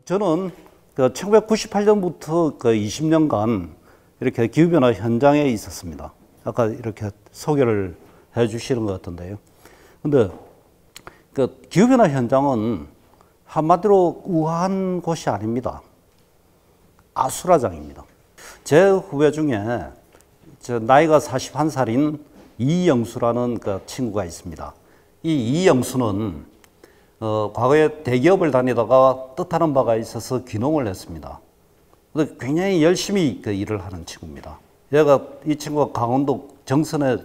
저는 그 1998년부터 그 20년간 이렇게 기후변화 현장에 있었습니다. 아까 이렇게 소개를 해 주시는 것 같은데요. 근데 그 기후변화 현장은 한마디로 우아한 곳이 아닙니다. 아수라장입니다. 제 후배 중에 저 나이가 41살인 이영수라는 그 친구가 있습니다. 이 이영수는 과거에 대기업을 다니다가 뜻하는 바가 있어서 귀농을 했습니다. 근데 굉장히 열심히 그 일을 하는 친구입니다. 이 친구가 강원도 정선에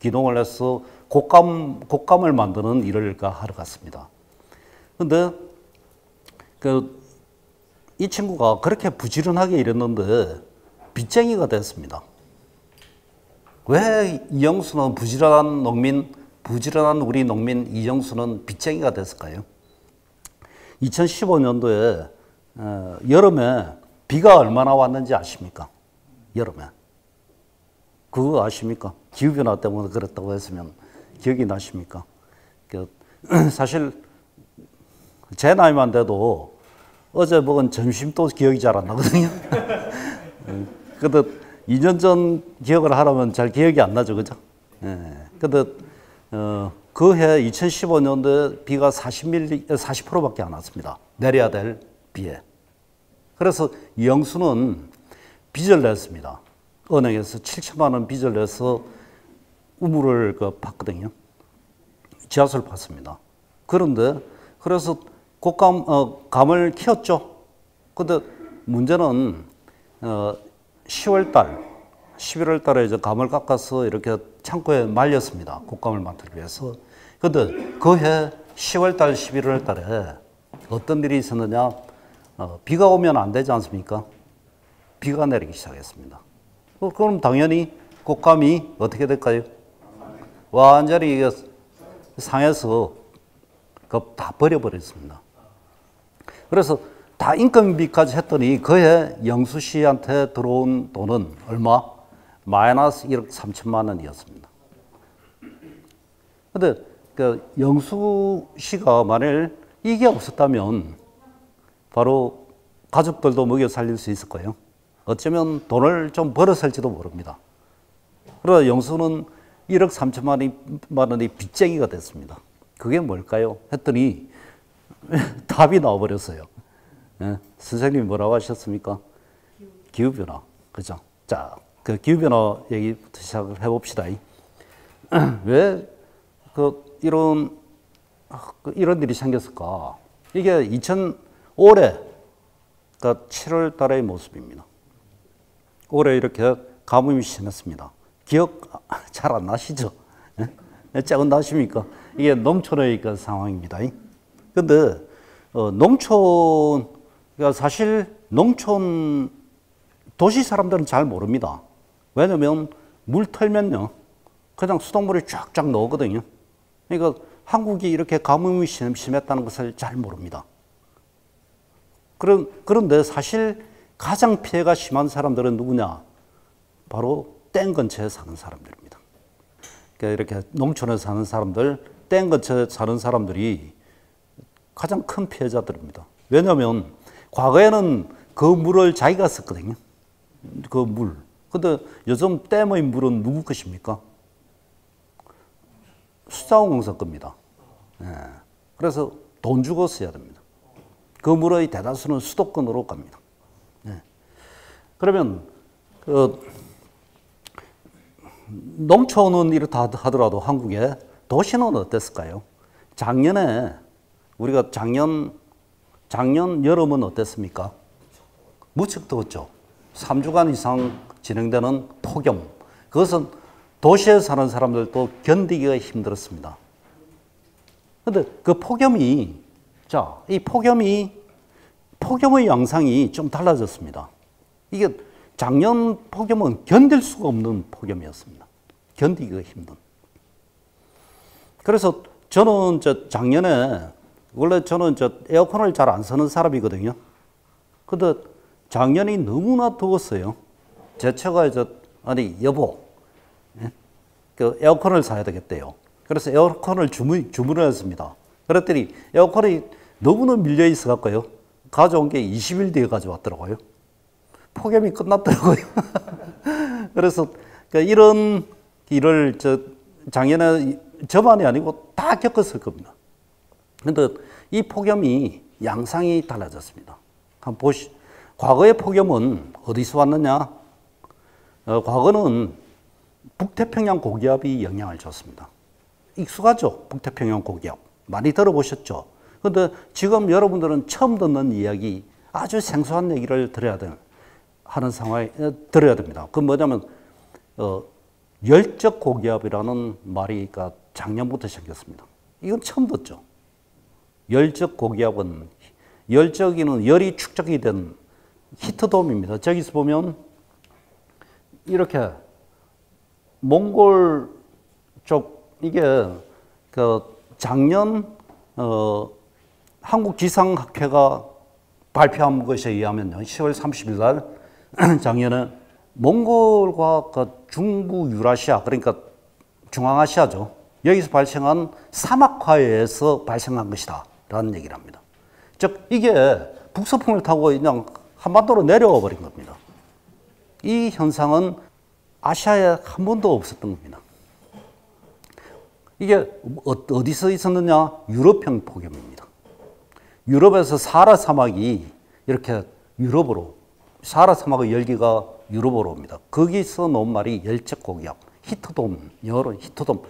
귀농을 해서 곶감을 만드는 일을 하러 갔습니다. 근데 이 친구가 그렇게 부지런하게 일했는데 빚쟁이가 됐습니다. 왜 이영수는 부지런한 우리 농민 이영수는 빚쟁이가 됐을까요? 2015년도에 여름에 비가 얼마나 왔는지 아십니까? 여름에. 그거 아십니까? 기후변화 때문에 그랬다고 했으면 기억이 나십니까? 사실 제 나이만 돼도 어제 먹은 점심도 기억이 잘 안 나거든요. 근데 2년 전 기억을 하라면 잘 기억이 안 나죠, 그죠? 근데 그해 2015년도에 비가 40%밖에 안 왔습니다. 내려야 될 비에. 그래서 이영수는 빚을 냈습니다. 은행에서 7천만 원 빚을 내서 우물을 팠거든요. 지하수를 팠습니다. 그런데 그래서 감을 키웠죠. 근데 문제는 10월 달, 11월 달에 이제 감을 깎아서 이렇게 창고에 말렸습니다. 곶감을 만들기 위해서. 근데 그해 10월 달, 11월 달에 어떤 일이 있었느냐? 비가 오면 안 되지 않습니까? 비가 내리기 시작했습니다. 그럼 당연히 곶감이 어떻게 될까요? 완전히 상해서 다 버려버렸습니다. 그래서 다 인건비까지 했더니 그해 영수 씨한테 들어온 돈은 얼마? 마이너스 1억 3천만 원이었습니다. 근데 영수 씨가 만일 이게 없었다면 바로 가족들도 먹여 살릴 수 있을 거예요. 어쩌면 돈을 좀 벌었을지도 모릅니다. 그러다 영수는 1억 3천만 원의 빚쟁이가 됐습니다. 그게 뭘까요? 했더니 답이 나와버렸어요. 선생님이 뭐라고 하셨습니까? 기후변화. 그죠? 자, 그 기후변화 얘기부터 시작을 해봅시다. 왜 이런 일이 생겼을까? 이게 올해 7월 달의 모습입니다. 올해 이렇게 가뭄이 심했습니다. 기억 잘 안 나시죠? 조금 나십니까? 이게 농촌의 상황입니다. 근데 사실 농촌 도시 사람들은 잘 모릅니다. 왜냐면 물 털면요 그냥 수돗물이 쫙쫙 나오거든요. 그러니까 한국이 이렇게 가뭄이 심했다는 것을 잘 모릅니다. 그런데 사실 가장 피해가 심한 사람들은 누구냐? 바로 댐 근처에 사는 사람들입니다. 그러니까 이렇게 농촌에 사는 사람들, 댐 근처에 사는 사람들이 가장 큰 피해자들입니다. 왜냐하면 과거에는 그 물을 자기가 썼거든요. 그 물. 근데 요즘 댐의 물은 누구 것입니까? 수자원공사 겁니다. 그래서 돈 주고 써야 됩니다. 그 물의 대다수는 수도권으로 갑니다. 그러면 농촌은 이렇다 하더라도 한국에 도시는 어땠을까요? 우리가 작년 여름은 어땠습니까? 무척 더웠죠. 3주간 이상 진행되는 폭염. 그것은 도시에 사는 사람들도 견디기가 힘들었습니다. 그런데 그 폭염의 양상이 좀 달라졌습니다. 이게 작년 폭염은 견딜 수가 없는 폭염이었습니다. 견디기가 힘든. 그래서 저는 작년에 원래 저는 에어컨을 잘 안 쓰는 사람이거든요. 근데 작년이 너무나 더웠어요. 제 처가 아니 여보, 그 에어컨을 사야 되겠대요. 그래서 에어컨을 주문을 했습니다. 그랬더니 에어컨이 너무나 밀려 있어 갖고요. 가져온 게 20일 뒤에 가져왔더라고요. 폭염이 끝났더라고요. 그래서 그러니까 이런 일을 작년에 저만이 아니고 다 겪었을 겁니다. 그런데 이 폭염이 양상이 달라졌습니다. 한번 과거의 폭염은 어디서 왔느냐? 과거는 북태평양 고기압이 영향을 줬습니다. 익숙하죠? 북태평양 고기압. 많이 들어보셨죠? 그런데 지금 여러분들은 처음 듣는 이야기, 아주 생소한 얘기를 하는 상황에 들어야 됩니다. 그 뭐냐면, 열적 고기압이라는 말이 작년부터 생겼습니다. 이건 처음 듣죠? 열적 고기압은, 열적이는 열이 축적이 된 히트돔입니다. 저기서 보면, 이렇게, 몽골 쪽, 이게, 작년, 한국기상학회가 발표한 것에 의하면요, 10월 30일 날, 작년에 몽골과 중부 유라시아, 그러니까 중앙아시아죠. 여기서 발생한 사막화에서 발생한 것이다. 라는 얘기를 합니다. 즉, 이게 북서풍을 타고 그냥 한반도로 내려와 버린 겁니다. 이 현상은 아시아에 한 번도 없었던 겁니다. 이게 어디서 있었느냐? 유럽형 폭염입니다. 유럽에서 사하라 사막이 이렇게 유럽으로, 사하라 사막의 열기가 유럽으로 옵니다. 거기서 나온 말이 열적 고기압, 히트돔, 영어로 히트돔.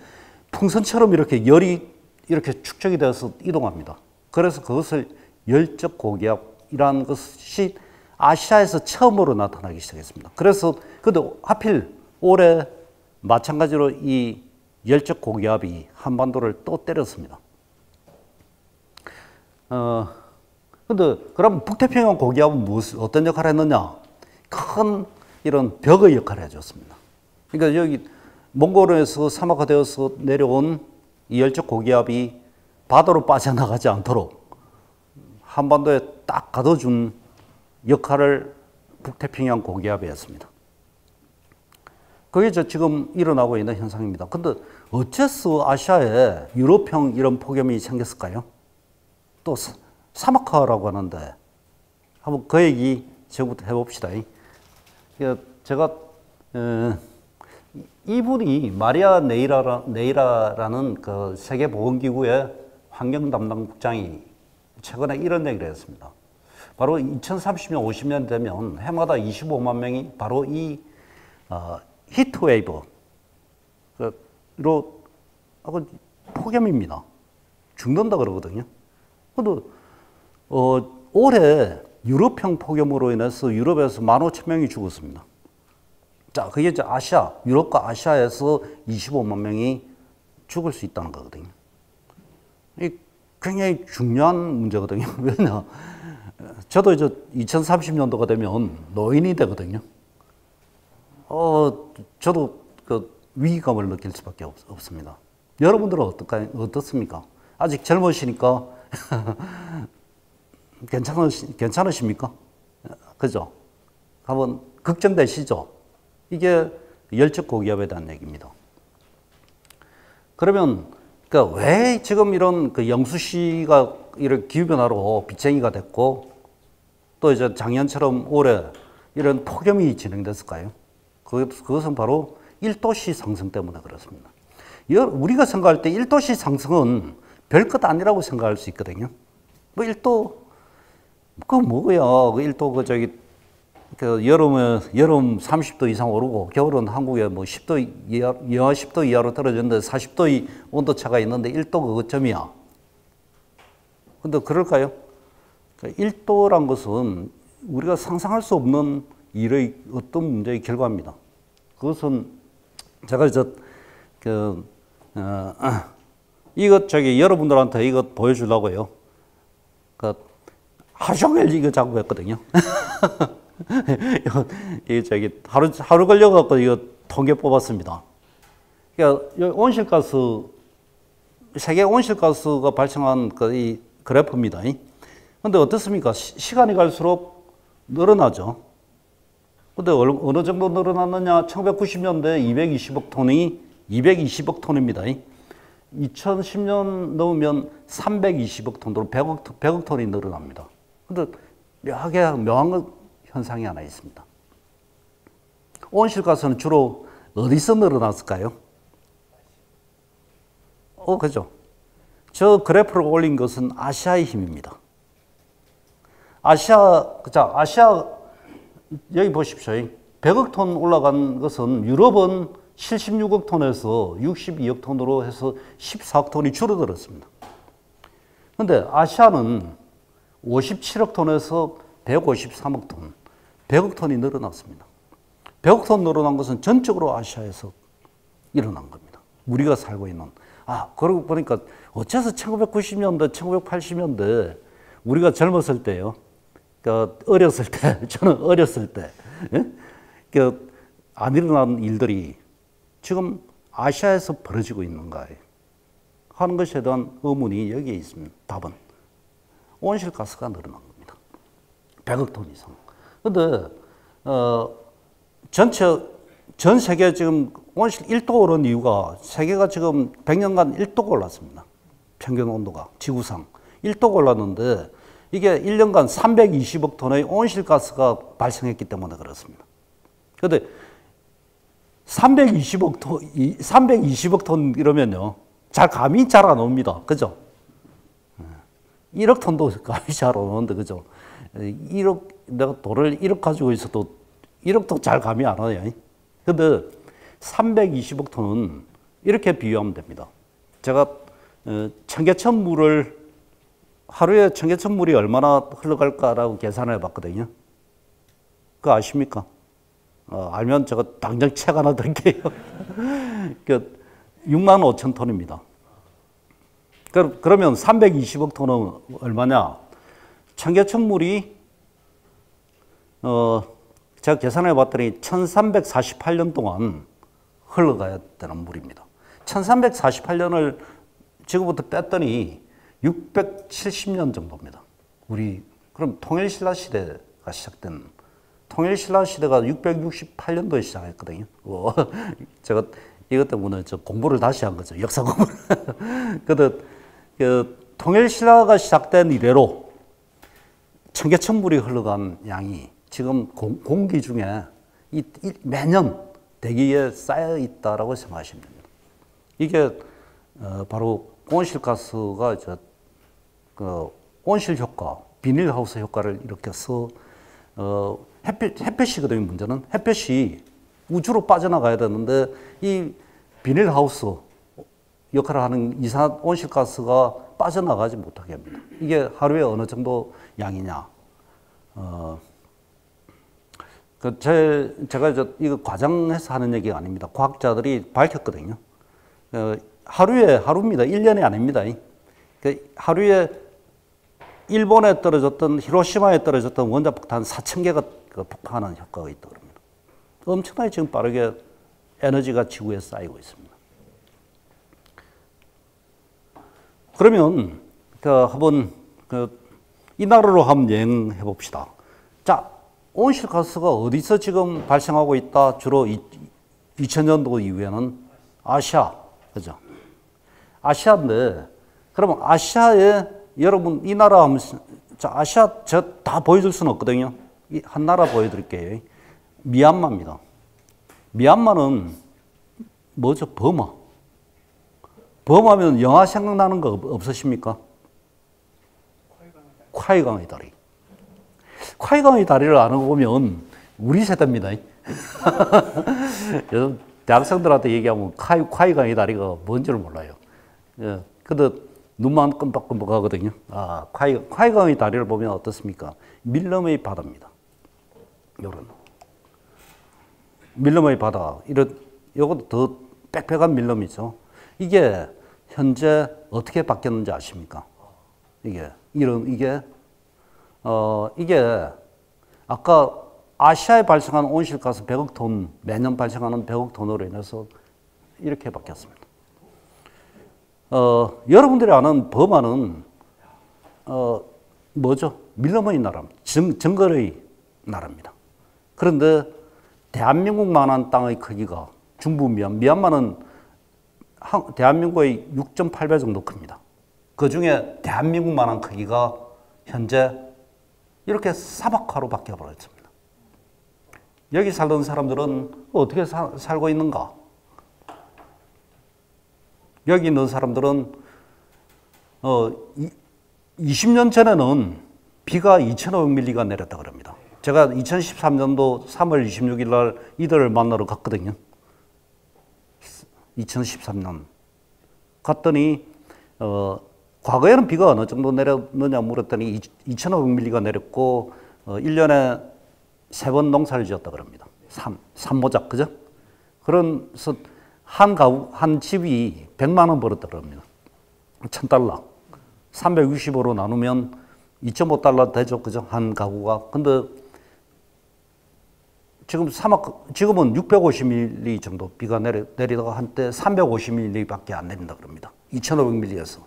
풍선처럼 이렇게 열이 이렇게 축적이 되어서 이동합니다. 그래서 그것을 열적 고기압이라는 것이 아시아에서 처음으로 나타나기 시작했습니다. 그래서, 근데 하필 올해 마찬가지로 이 열적 고기압이 한반도를 또 때렸습니다. 근데 그럼 북태평양 고기압은 어떤 역할을 했느냐? 큰 이런 벽의 역할을 해줬습니다. 그러니까 여기 몽골에서 사막화되어서 내려온 이 열적 고기압이 바다로 빠져나가지 않도록 한반도에 딱 가둬준 역할을 북태평양 고기압이 했습니다. 그게 지금 일어나고 있는 현상입니다. 근데 어째서 아시아에 유럽형 이런 폭염이 생겼을까요? 또 사막화라고 하는데 한번 그 얘기 지금부터 해봅시다. 제가 이분이 마리아 네이라라는 그 세계보건기구의 환경 담당 국장이 최근에 이런 얘기를 했습니다. 바로 2030년, 50년 되면 해마다 25만 명이 바로 이 히트웨이브로 폭염입니다. 죽는다 그러거든요. 근데 올해 유럽형 폭염으로 인해서 유럽에서 15,000명이 죽었습니다. 자, 그게 이제 유럽과 아시아에서 25만 명이 죽을 수 있다는 거거든요. 이 굉장히 중요한 문제거든요. 왜냐? 저도 이제 2030년도가 되면 노인이 되거든요. 저도 그 위기감을 느낄 수밖에 없습니다. 여러분들은 어떻습니까? 아직 젊으시니까 괜찮으십니까? 그죠? 한번 걱정되시죠? 이게 열적 고기압에 대한 얘기입니다. 그러면 그러니까 왜 지금 이런 그 영수시가 이런 기후변화로 빚쟁이가 됐고 또 이제 작년처럼 올해 이런 폭염이 진행됐을까요? 그것은 바로 1도씨 상승 때문에 그렇습니다. 우리가 생각할 때 1도씨 상승은 별것 아니라고 생각할 수 있거든요. 뭐 1도, 그거 뭐야. 그 1도 여름 30도 이상 오르고 겨울은 한국에 뭐 10도 이하, 영하 10도 이하로 떨어졌는데 40도의 온도차가 있는데 1도가 어점이야. 근데 그럴까요? 1도란 것은 우리가 상상할 수 없는 일의 어떤 문제의 결과입니다. 그것은 제가 여러분들한테 이것 보여주려고요. 하루 종일 이거 작업했거든요. 하루 걸려갖고 이거 통계 뽑았습니다. 그러니까 온실가스, 세계 온실가스가 발생한 이 그래프입니다. 근데 어떻습니까? 시간이 갈수록 늘어나죠. 근데 어느 정도 늘어났느냐? 1990년대 220억 톤이 220억 톤입니다. 2010년 넘으면 320억 톤으로 100억 톤이 늘어납니다. 근데 묘하게 묘한 현상이 하나 있습니다. 온실가스는 주로 어디서 늘어났을까요? 그죠? 저 그래프를 올린 것은 아시아의 힘입니다. 아시아, 여기 보십시오. 100억 톤 올라간 것은 유럽은 76억 톤에서 62억 톤으로 해서 14억 톤이 줄어들었습니다. 그런데 아시아는 57억 톤에서 153억 톤, 100억 톤이 늘어났습니다. 100억 톤 늘어난 것은 전적으로 아시아에서 일어난 겁니다. 우리가 살고 있는. 그러고 보니까 어째서 1990년대, 1980년대 우리가 젊었을 때요. 어렸을 때, 저는 어렸을 때, 안 일어난 일들이 지금 아시아에서 벌어지고 있는가 하는 것에 대한 의문이 여기에 있습니다. 답은 온실가스가 늘어난 겁니다. 100억 톤 이상. 그런데 전 세계 지금 온실 1도 오른 이유가 세계가 지금 100년간 1도가 올랐습니다. 평균 온도가 지구상 1도가 올랐는데 이게 1년간 320억 톤의 온실가스가 발생했기 때문에 그렇습니다. 그런데 320억 톤 이러면요. 감이 잘 안 옵니다. 그죠? 1억 톤도 감이 잘 안 오는데, 그죠? 1억, 내가 돈을 1억 가지고 있어도 1억도 잘 감이 안 와요. 근데 320억 톤은 이렇게 비유하면 됩니다. 제가 청계천 물을 하루에 청계천 물이 얼마나 흘러갈까라고 계산을 해봤거든요. 그거 아십니까? 알면 제가 당장 책 하나 드릴게요. 6만 5천 톤입니다. 그러면 320억 톤은 얼마냐? 청계천 물이 제가 계산해 봤더니 1348년 동안 흘러가야 되는 물입니다. 1348년을 지금부터 뺐더니 670년 정도입니다. 그럼 통일신라 시대가 시작된, 통일신라 시대가 668년도에 시작했거든요. 제가 이것 때문에 공부를 다시 한 거죠. 역사 공부를. 근데 통일신라가 시작된 이래로 청계천 물이 흘러간 양이 지금 공기 중에 매년 대기에 쌓여 있다라고 생각하시면 됩니다. 이게 바로 온실가스가 온실 효과, 비닐하우스 효과를 일으켜서 햇볕이거든요. 문제는 햇볕이 우주로 빠져나가야 되는데 이 비닐하우스 역할을 하는 이산화 온실가스가 빠져나가지 못하게 합니다. 이게 하루에 어느 정도 양이냐? 제가 이거 과장해서 하는 얘기가 아닙니다. 과학자들이 밝혔거든요. 하루입니다. 1년이 아닙니다. 하루에 일본에 떨어졌던, 히로시마에 떨어졌던 원자폭탄 4,000개가 폭파하는 효과가 있다고 합니다. 엄청나게 지금 빠르게 에너지가 지구에 쌓이고 있습니다. 그러면 한번 이 나라로 한번 여행해 봅시다. 자, 온실가스가 어디서 지금 발생하고 있다? 주로 2000년도 이후에는 아시아, 그죠? 아시아인데, 그러면 아시아에 여러분 이 나라 하면, 자, 아시아 저 다 보여줄 수는 없거든요. 한 나라 보여드릴게요. 미얀마입니다. 미얀마는 뭐죠? 버마. 버마면 영화 생각나는 거 없으십니까? 콰이강의 다리. 콰이강의 다리를 아는 거 보면 우리 세대입니다. 요즘 대학생들한테 얘기하면 콰이강의 다리가 뭔지를 몰라요. 근데 눈만 끔박끔박 하거든요. 콰이강의 다리를 보면 어떻습니까? 밀럼의 바다입니다. 요런. 밀럼의 바다. 요것도 더 빽빽한 밀럼이죠. 이게 현재 어떻게 바뀌었는지 아십니까? 이게 아까 아시아에 발생하는 온실가스 100억 톤, 매년 발생하는 100억 톤으로 인해서 이렇게 바뀌었습니다. 여러분들이 아는 버마는 뭐죠? 밀럼의 나라입니다. 정글의 나라입니다. 그런데 대한민국만한 땅의 크기가 중부 미얀마는 대한민국의 6.8배 정도 큽니다. 그 중에 대한민국만한 크기가 현재 이렇게 사막화로 바뀌어버렸습니다. 여기 살던 사람들은 어떻게 살고 있는가? 여기 있는 사람들은 20년 전에는 비가 2,500mm가 내렸다 그럽니다. 제가 2013년도 3월 26일 날 이들을 만나러 갔거든요. 2013년. 갔더니 과거에는 비가 어느 정도 내렸느냐 물었더니 2,500mm가 내렸고 1년에 3번 농사를 지었다 그럽니다. 산모작, 그죠? 그래서 한 가구, 한 집이 100만 원 벌었다 그럽니다. $1,000. 365로 나누면 2.5달러 되죠, 그죠? 한 가구가. 근데 지금은 650mm 정도 비가 내리다가 한때 350mm밖에 안 내린다 그럽니다. 2,500mm에서.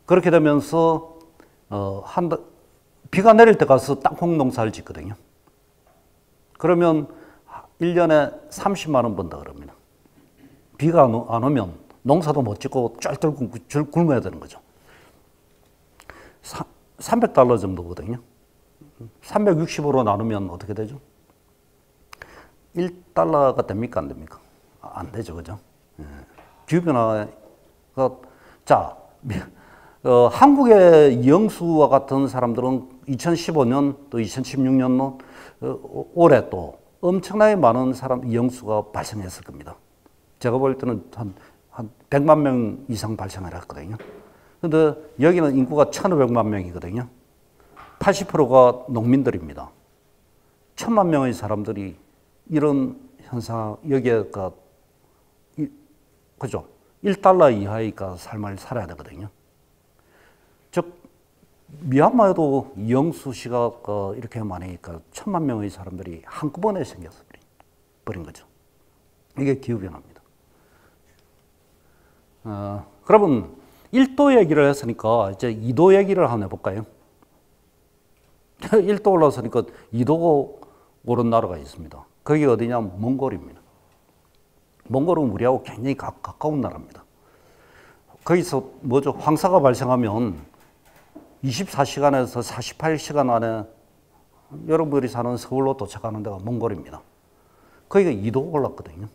그렇게 되면서 비가 내릴 때 가서 땅콩 농사를 짓거든요. 그러면 1년에 30만 원 번다 그럽니다. 비가 안 오면 농사도 못 짓고 쩔쩔 굶어야 되는 거죠. 300달러 정도거든요. 365로 나누면 어떻게 되죠? 1달러가 됩니까? 안 됩니까? 안 되죠. 그죠? 예. 기후변화가, 자, 한국의 영수와 같은 사람들은 2015년 또 2016년 올해 또 엄청나게 많은 영수가 발생했을 겁니다. 제가 볼 때는 한 100만 명 이상 발생을 했거든요. 근데 여기는 인구가 1,500만 명이거든요. 80%가 농민들입니다. 1,000만 명의 사람들이 이런 현상, 여기가, 그죠? 1달러 이하의 삶을 살아야 되거든요. 즉, 미얀마에도 영수시가 이렇게 많으니까 1,000만 명의 사람들이 한꺼번에 생겨서 버린 거죠. 이게 기후변화입니다. 그러면 1도 얘기를 했으니까 이제 2도 얘기를 한번 해볼까요? 1도 올라서니까 2도 오른 나라가 있습니다. 그게 어디냐면 몽골입니다. 몽골은 우리하고 굉장히 가까운 나라입니다. 거기서 뭐죠? 황사가 발생하면 24시간에서 48시간 안에 여러분들이 사는 서울로 도착하는 데가 몽골입니다. 거기가 2도 올랐거든요.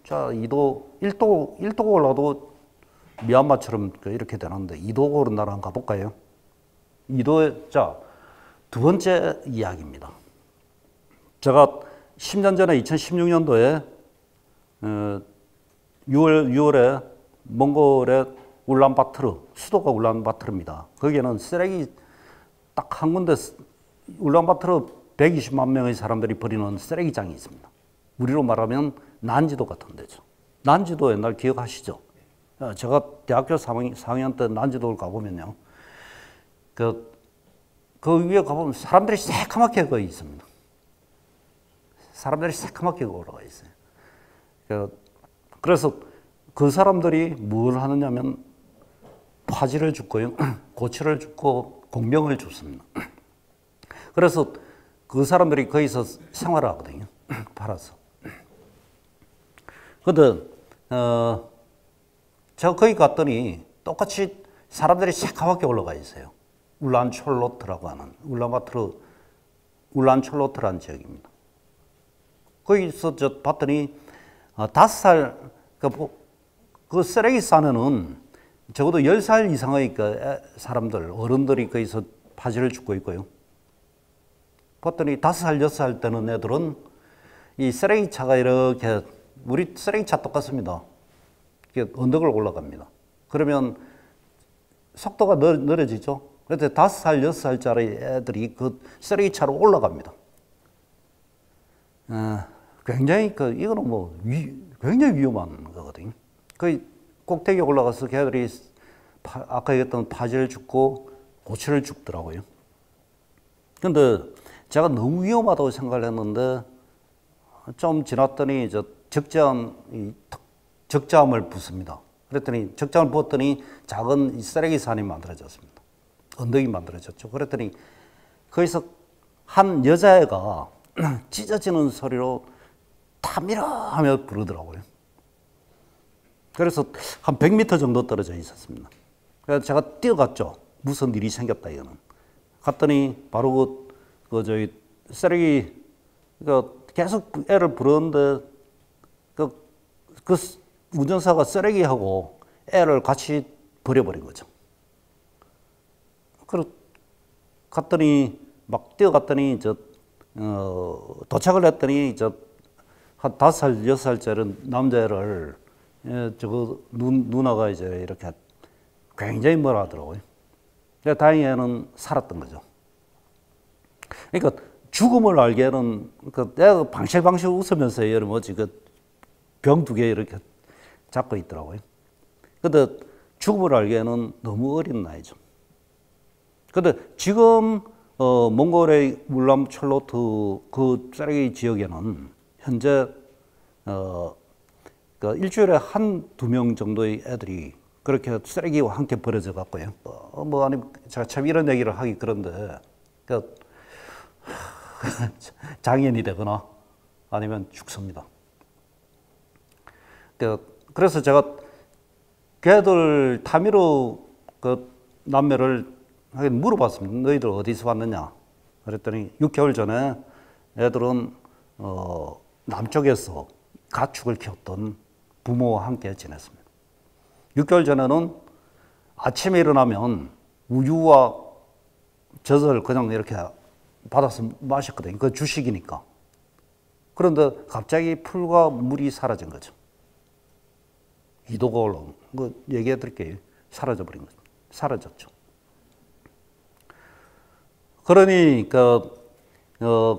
자, 1도 올라도 미얀마처럼 이렇게 되는데 2도 오른 나라 한번 가볼까요? 2도에, 자, 두 번째 이야기입니다. 제가 10년 전에 2016년도에 6월에 몽골의 울란바토르, 수도가 울란바토르입니다. 거기에는 쓰레기 딱 한 군데, 울란바토르 120만 명의 사람들이 버리는 쓰레기장이 있습니다. 우리로 말하면 난지도 같은 데죠. 난지도 옛날 기억하시죠? 제가 대학교 4학년 때 난지도를 가보면요. 그 위에 가보면 사람들이 새카맣게 거기 있습니다. 사람들이 새카맣게 올라가 있어요. 그래서 그 사람들이 뭘 하느냐면 파지를 줍고요. 고치를 줍고 공병을 줍습니다. 그래서 그 사람들이 거기서 생활을 하거든요. 팔아서. 근데 제가 거기 갔더니 똑같이 사람들이 새카맣게 올라가 있어요. 울란촐로트라고 하는 울란촐로트라는 지역입니다. 거기서 저 봤더니 5살 그 쓰레기 싸는 적어도 10살 이상의 사람들 어른들이 거기서 파지를 줍고 있고요. 봤더니 5살 6살 되는 애들은 이 쓰레기차가 이렇게 우리 쓰레기차 똑같습니다. 언덕을 올라갑니다. 그러면 속도가 느려지죠. 그래서 5살, 6살짜리 애들이 그 쓰레기차로 올라갑니다. 굉장히 이거는 뭐 굉장히 위험한 거거든요. 그 꼭대기에 올라가서 걔들이 아까 얘기했던 파지를 줍고 고치를 줍더라고요. 근데 제가 너무 위험하다고 생각을 했는데 좀 지났더니 적재함을 붓습니다. 그랬더니 적재함을 부었더니 작은 쓰레기산이 만들어졌습니다. 언덕이 만들어졌죠. 그랬더니 거기서 한 여자애가 찢어지는 소리로 타미라 하며 부르더라고요. 그래서 한 100m 정도 떨어져 있었습니다. 그래서 제가 뛰어갔죠. 무슨 일이 생겼다 이거는. 갔더니 바로 그 저희 쓰레기 그 계속 애를 부르는데 그 운전사가 쓰레기하고 애를 같이 버려버린 거죠. 그래 갔더니 막 뛰어갔더니 도착을 했더니 한 5살, 6살짜리 남자애를 저거 누나가 이제 이렇게 굉장히 뭐라 하더라고요. 다행히 애는 살았던 거죠. 그러니까 죽음을 알기에는 내가 방실방실 웃으면서 뭐지 병 2개 이렇게 잡고 있더라고요. 근데 죽음을 알기에는 너무 어린 나이죠. 근데 지금 몽골의 울람초르트 그 쓰레기 지역에는 현재 일주일에 1-2명 정도의 애들이 그렇게 쓰레기와 함께 버려져 갔고요. 아니 제가 참 이런 얘기를 하기 그런데 장애인이 되거나 아니면 죽습니다. 그래서 제가 걔들 타미르 남매를 물어봤습니다. 너희들 어디서 왔느냐? 그랬더니 6개월 전에 애들은 남쪽에서 가축을 키웠던 부모와 함께 지냈습니다. 6개월 전에는 아침에 일어나면 우유와 젖을 그냥 이렇게 받아서 마셨거든요. 그 주식이니까. 그런데 갑자기 풀과 물이 사라진 거죠. 이도가 올라온 거 얘기해 드릴게요. 사라져버린 거죠. 사라졌죠. 그러니까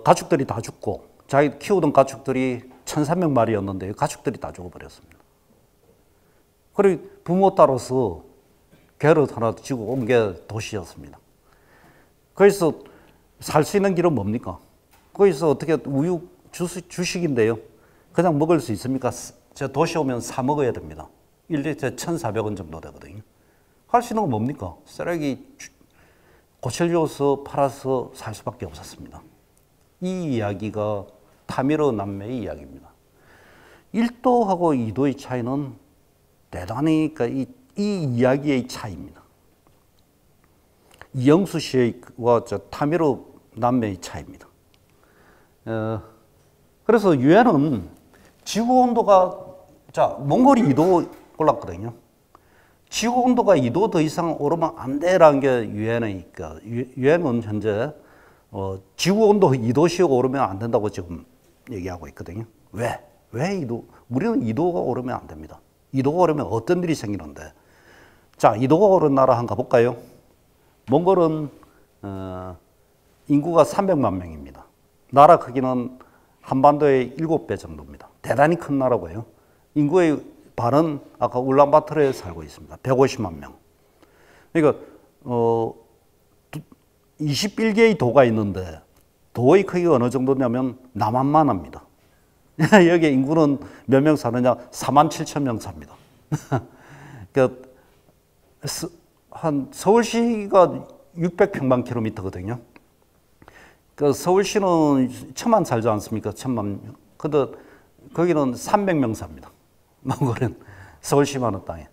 가축들이 다 죽고 자기 키우던 가축들이 1,300마리였는데 가축들이 다 죽어버렸습니다. 그리고 부모 따라서 개를 하나 지고 온 게 도시였습니다. 거기서 살 수 있는 길은 뭡니까? 거기서 어떻게 우유 주식인데요. 그냥 먹을 수 있습니까? 저 도시 오면 사 먹어야 됩니다. 1리터에 1,400원 정도 되거든요. 할 수 있는 건 뭡니까? 쓰레기 고철려서 팔아서 살 수밖에 없었습니다. 이 이야기가 타미르 남매의 이야기입니다. 1도하고 2도의 차이는 대단히 이 이야기의 차이입니다. 이영수 씨와 타미르 남매의 차이입니다. 그래서 유엔은 지구 온도가 몽골이 2도 올랐거든요. 지구 온도가 2도 더 이상 오르면 안 돼라는 게 유엔은 현재 지구 온도 2도씩 오르면 안 된다고 지금 얘기하고 있거든요. 왜 2도? 우리는 2도가 오르면 안 됩니다. 2도가 오르면 어떤 일이 생기는데? 자, 2도가 오른 나라 한번 가볼까요? 몽골은 인구가 300만 명입니다. 나라 크기는 한반도의 7배 정도입니다. 대단히 큰 나라고요. 인구의 반은 아까 울란바토르에 살고 있습니다. 150만 명. 그러니까 21개의 도가 있는데 도의 크기가 어느 정도냐면 남한만 합니다. 여기 인구는 몇 명 사느냐? 47,000명 삽니다. 그러니까 한 서울시가 600평방킬로미터거든요. 그 서울시는 1,000만 살지 않습니까? 1,000만 명. 근데 거기는 300명 삽니다. 몽골은 서울시만한 땅에.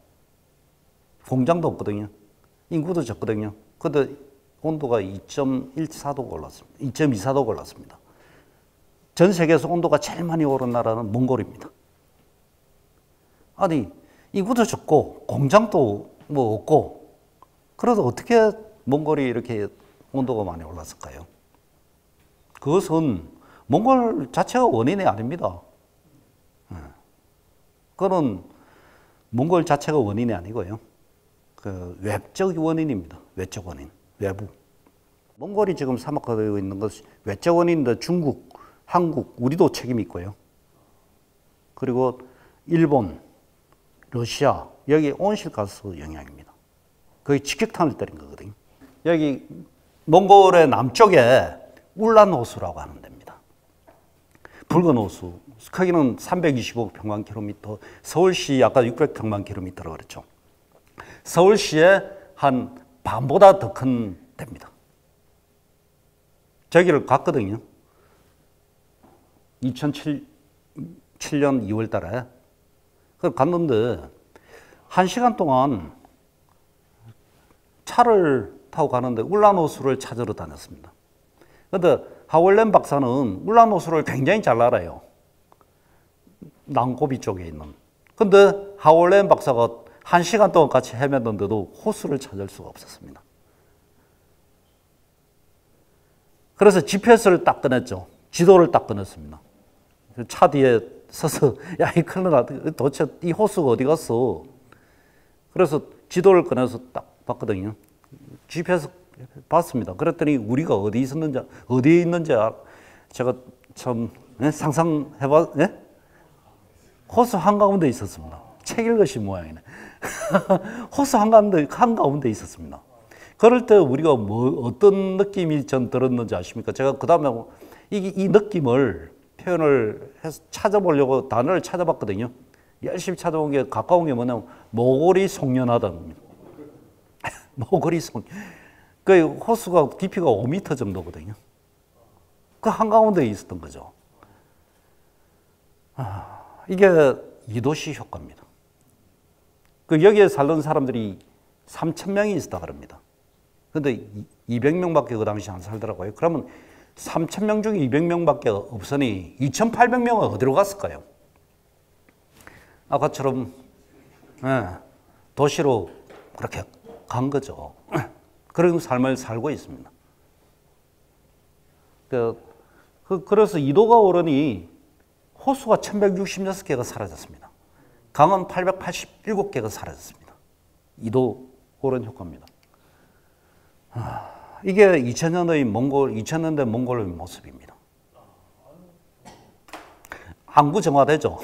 공장도 없거든요. 인구도 적거든요. 근데 온도가 2.14도가 올랐습니다. 2.24도가 올랐습니다. 전 세계에서 온도가 제일 많이 오른 나라는 몽골입니다. 아니, 인구도 적고 공장도 뭐 없고 그래도 어떻게 몽골이 이렇게 온도가 많이 올랐을까요? 그것은 몽골 자체가 원인이 아닙니다. 그거는 몽골 자체가 원인이 아니고요. 외적 원인입니다. 외적 원인, 외부. 몽골이 지금 사막화되고 있는 것이 외적 원인인데 중국, 한국, 우리도 책임이 있고요. 그리고 일본, 러시아, 여기 온실가스 영향입니다. 거의 직격탄을 때린 거거든요. 여기 몽골의 남쪽에 울란호수라고 하는 데입니다. 붉은 호수, 크기는 325평방킬로미터, 서울시 아까 600평방킬로미터라고 그랬죠. 서울시의 한 반보다 더 큰 데입니다. 저기를 갔거든요. 2007년 2월 달에. 갔는데 1시간 동안 차를 타고 가는데 울란호수를 찾으러 다녔습니다. 근데 하월렘 박사는 울란호수를 굉장히 잘 알아요. 낭고비 쪽에 있는. 근데 하월렘 박사가 1시간 동안 같이 헤맸는데도 호수를 찾을 수가 없었습니다. 그래서 GPS를 딱 꺼냈죠. 지도를 딱 꺼냈습니다. 차 뒤에 서서 야, 이 큰일 났다. 도대체 이 호수가 어디 갔어? 그래서 지도를 꺼내서 딱 봤거든요. GPS 봤습니다. 그랬더니 우리가 어디 있었는지, 어디에 있는지 제가 참 상상해봐, 예? 호수 한가운데 있었습니다. 책 읽으신 모양이네. 호수 한가운데 있었습니다. 그럴 때 우리가 어떤 느낌이 전 들었는지 아십니까? 제가 그 다음에 이 느낌을 표현을 해서 찾아보려고 단어를 찾아봤거든요. 열심히 찾아본 게 가까운 게 뭐냐면 모골이 송연하다는 겁니다. 모골이 그 호수가 깊이가 5m 정도거든요. 그 한가운데 있었던 거죠. 이게 이도시 효과입니다. 그 여기에 살던 사람들이 3,000명이 있었다 그럽니다. 근데 200명밖에 그 당시 안 살더라고요. 그러면 3,000명 중에 200명밖에 없으니 2,800명은 어디로 갔을까요? 아까처럼 도시로 그렇게 간 거죠. 그런 삶을 살고 있습니다. 그래서 이도가 오르니 호수가 1,166개가 사라졌습니다. 강은 887개가 사라졌습니다. 이도 오른 효과입니다. 이게 2000년대 몽골의 모습입니다. 항구정화되죠.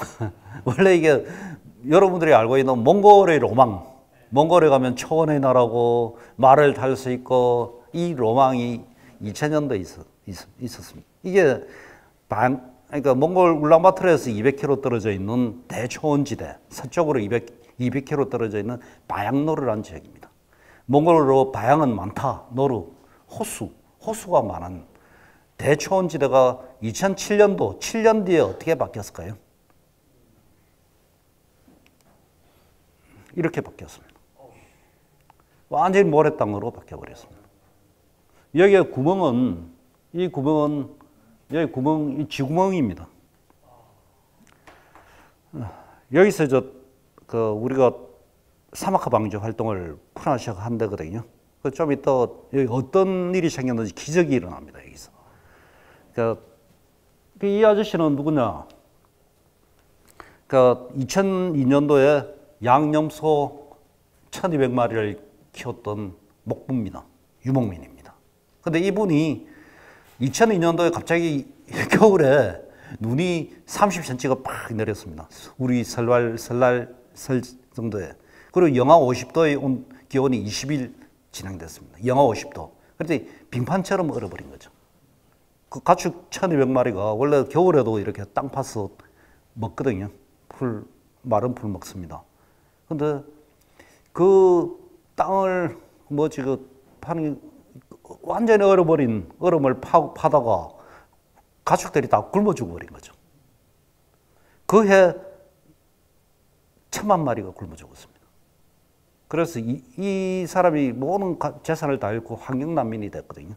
원래 이게 여러분들이 알고 있는 몽골의 로망, 몽골에 가면 초원의 나라고 말을 탈 수 있고 이 로망이 2000년대에 있었습니다. 이게 그러니까 몽골 울란바토르에서 200km 떨어져 있는 대초원지대, 서쪽으로 200km 떨어져 있는 바양노르라는 지역입니다. 몽골어로 바양은 많다, 노르, 호수가 많은 대초원지대가 2007년도, 7년 뒤에 어떻게 바뀌었을까요? 이렇게 바뀌었습니다. 완전히 모래땅으로 바뀌어버렸습니다. 여기에 이 지구멍입니다. 여기서 우리가 사막화 방지 활동을 푸나시아가 한다거든요. 좀 이따 여기 어떤 일이 생겼는지 기적이 일어납니다. 여기서. 이 아저씨는 누구냐? 2002년도에 양념소 1200마리를 키웠던 목부입니다. 유목민입니다. 근데 이분이 2002년도에 갑자기 겨울에 눈이 30cm가 팍 내렸습니다. 우리 설날 정도에. 그리고 영하 50도의 기온이 20일 진행됐습니다. 영하 50도. 그런데 빙판처럼 얼어버린 거죠. 그 가축 1200마리가 원래 겨울에도 이렇게 땅 파서 먹거든요. 마른 풀 먹습니다. 근데 그 땅을 파는 완전히 얼어버린 얼음을 파다가 가축들이 다 굶어 죽어버린 거죠. 그 해 1000만 마리가 굶어 죽었습니다. 그래서 이 사람이 모든 재산을 다 잃고 환경난민이 됐거든요.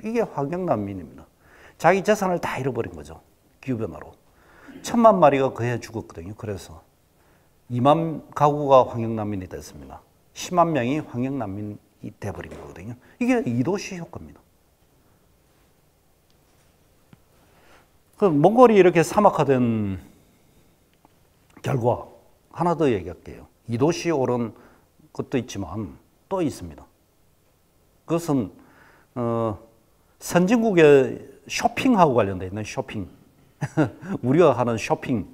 이게 환경난민입니다. 자기 재산을 다 잃어버린 거죠. 기후변화로. 1000만 마리가 그 해 죽었거든요. 그래서 2만 가구가 환경난민이 됐습니다. 10만 명이 환경난민이 돼버린 거거든요. 이게 이도시 효과입니다. 몽골이 이렇게 사막화된 결과 하나 더 얘기할게요. 이도시 오른 것도 있지만 또 있습니다. 그것은 선진국의 쇼핑하고 관련되어 있는 쇼핑. 우리가 하는 쇼핑?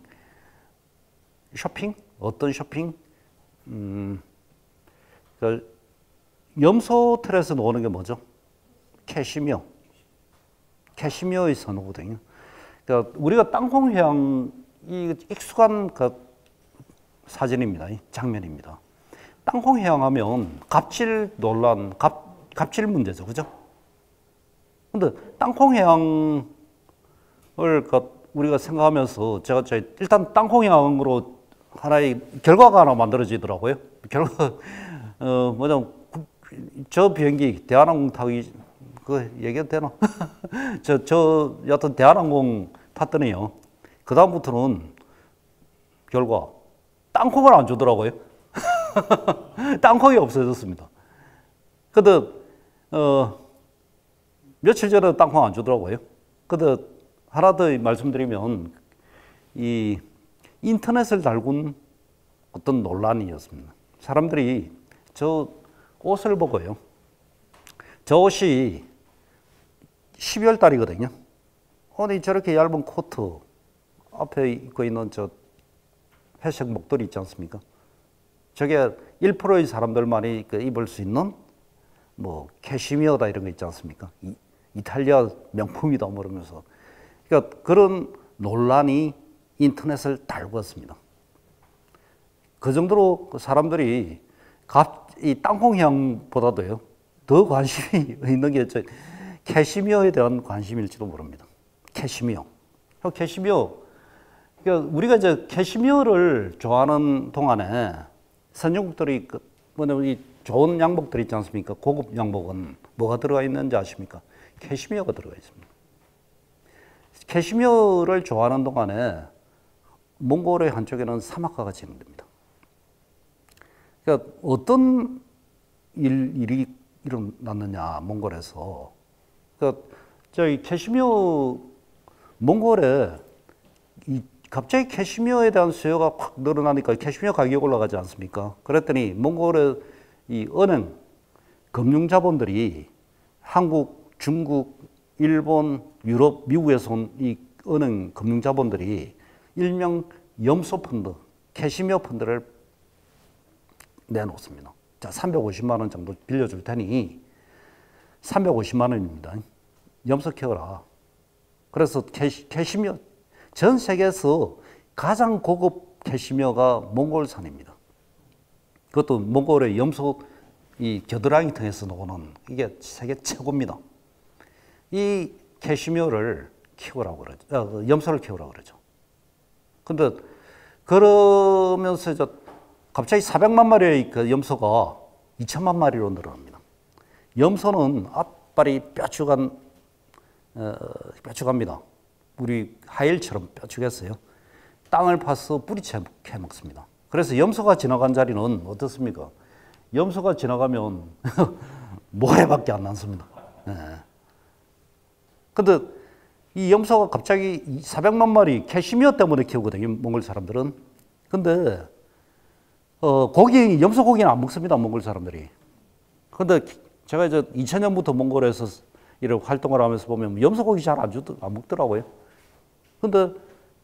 어떤 쇼핑? 염소틀에서 나오는 게 뭐죠? 캐시미어의 선호거든요. 그러니까 우리가 땅콩회항 익숙한 사진입니다. 장면입니다. 땅콩회항 하면 갑질 논란, 갑질 문제죠. 그죠? 근데 땅콩회항을 우리가 생각하면서 제가 일단 땅콩회항으로 하나의 결과가 하나 만들어지더라고요. 저 비행기 대한항공 타기 그거 얘기해도 되나? 여하튼 대한항공 탔더니요. 그다음부터는 결과 땅콩을 안 주더라고요. 땅콩이 없어졌습니다. 근데, 며칠 전에 땅콩 안 주더라고요. 근데 하나 더 말씀드리면, 이 인터넷을 달군 어떤 논란이었습니다. 사람들이 저 옷을 보고요. 저 옷이 12월 달이거든요. 아니, 저렇게 얇은 코트, 앞에 입고 있는 저 회색 목도리 있지 않습니까? 저게 1%의 사람들만이 입을 수 있는 뭐 캐시미어다 이런 거 있지 않습니까? 이탈리아 명품이다 뭐 이러면서. 그러니까 그런 논란이 인터넷을 달궜습니다. 그 정도로 사람들이 이 땅콩향보다도요 더 관심이 있는 게 캐시미어에 대한 관심일지도 모릅니다. 캐시미어. 캐시미어. 그러니까 우리가 이제 캐시미어를 좋아하는 동안에 선진국들이 뭐냐면 이 좋은 양복들 있지 않습니까? 고급 양복은 뭐가 들어가 있는지 아십니까? 캐시미어가 들어가 있습니다. 캐시미어를 좋아하는 동안에 몽골의 한쪽에는 사막화가 진행됩니다. 그러니까 어떤 일이 일어났느냐, 몽골에서. 그러니까 저희 캐시미어, 몽골에 갑자기 캐시미어에 대한 수요가 확 늘어나니까 캐시미어 가격이 올라가지 않습니까? 그랬더니 몽골의 이 은행, 금융자본들이 한국, 중국, 일본, 유럽, 미국에서 온 이 은행 금융자본들이 일명 염소 펀드, 캐시미어 펀드를 내놓습니다. 자, 350만 원 정도 빌려줄 테니 350만 원입니다. 염소 키워라. 그래서 캐시미어, 전 세계에서 가장 고급 캐시미어가 몽골산입니다. 그것도 몽골의 염소 이 겨드랑이 틈에서 나오는 이게 세계 최고입니다. 이 캐시미어를 키우라고 그러죠. 염소를 키우라고 그러죠. 근데 그러면서 갑자기 400만 마리의 그 염소가 2천만 마리로 늘어납니다. 염소는 앞발이 뾰족합니다. 우리 하일처럼 뾰족했어요. 땅을 파서 뿌리채 먹습니다. 그래서 염소가 지나간 자리는 어떻습니까? 염소가 지나가면 모래밖에 안 남습니다. 근데 이 염소가 갑자기 400만 마리 캐시미어 때문에 키우거든요, 몽골 사람들은. 근데 염소 고기는 안 먹습니다, 몽골 사람들이. 근데 제가 이제 2000년부터 몽골에서 이런 활동을 하면서 보면 염소 고기 잘 안 먹더라고요. 근데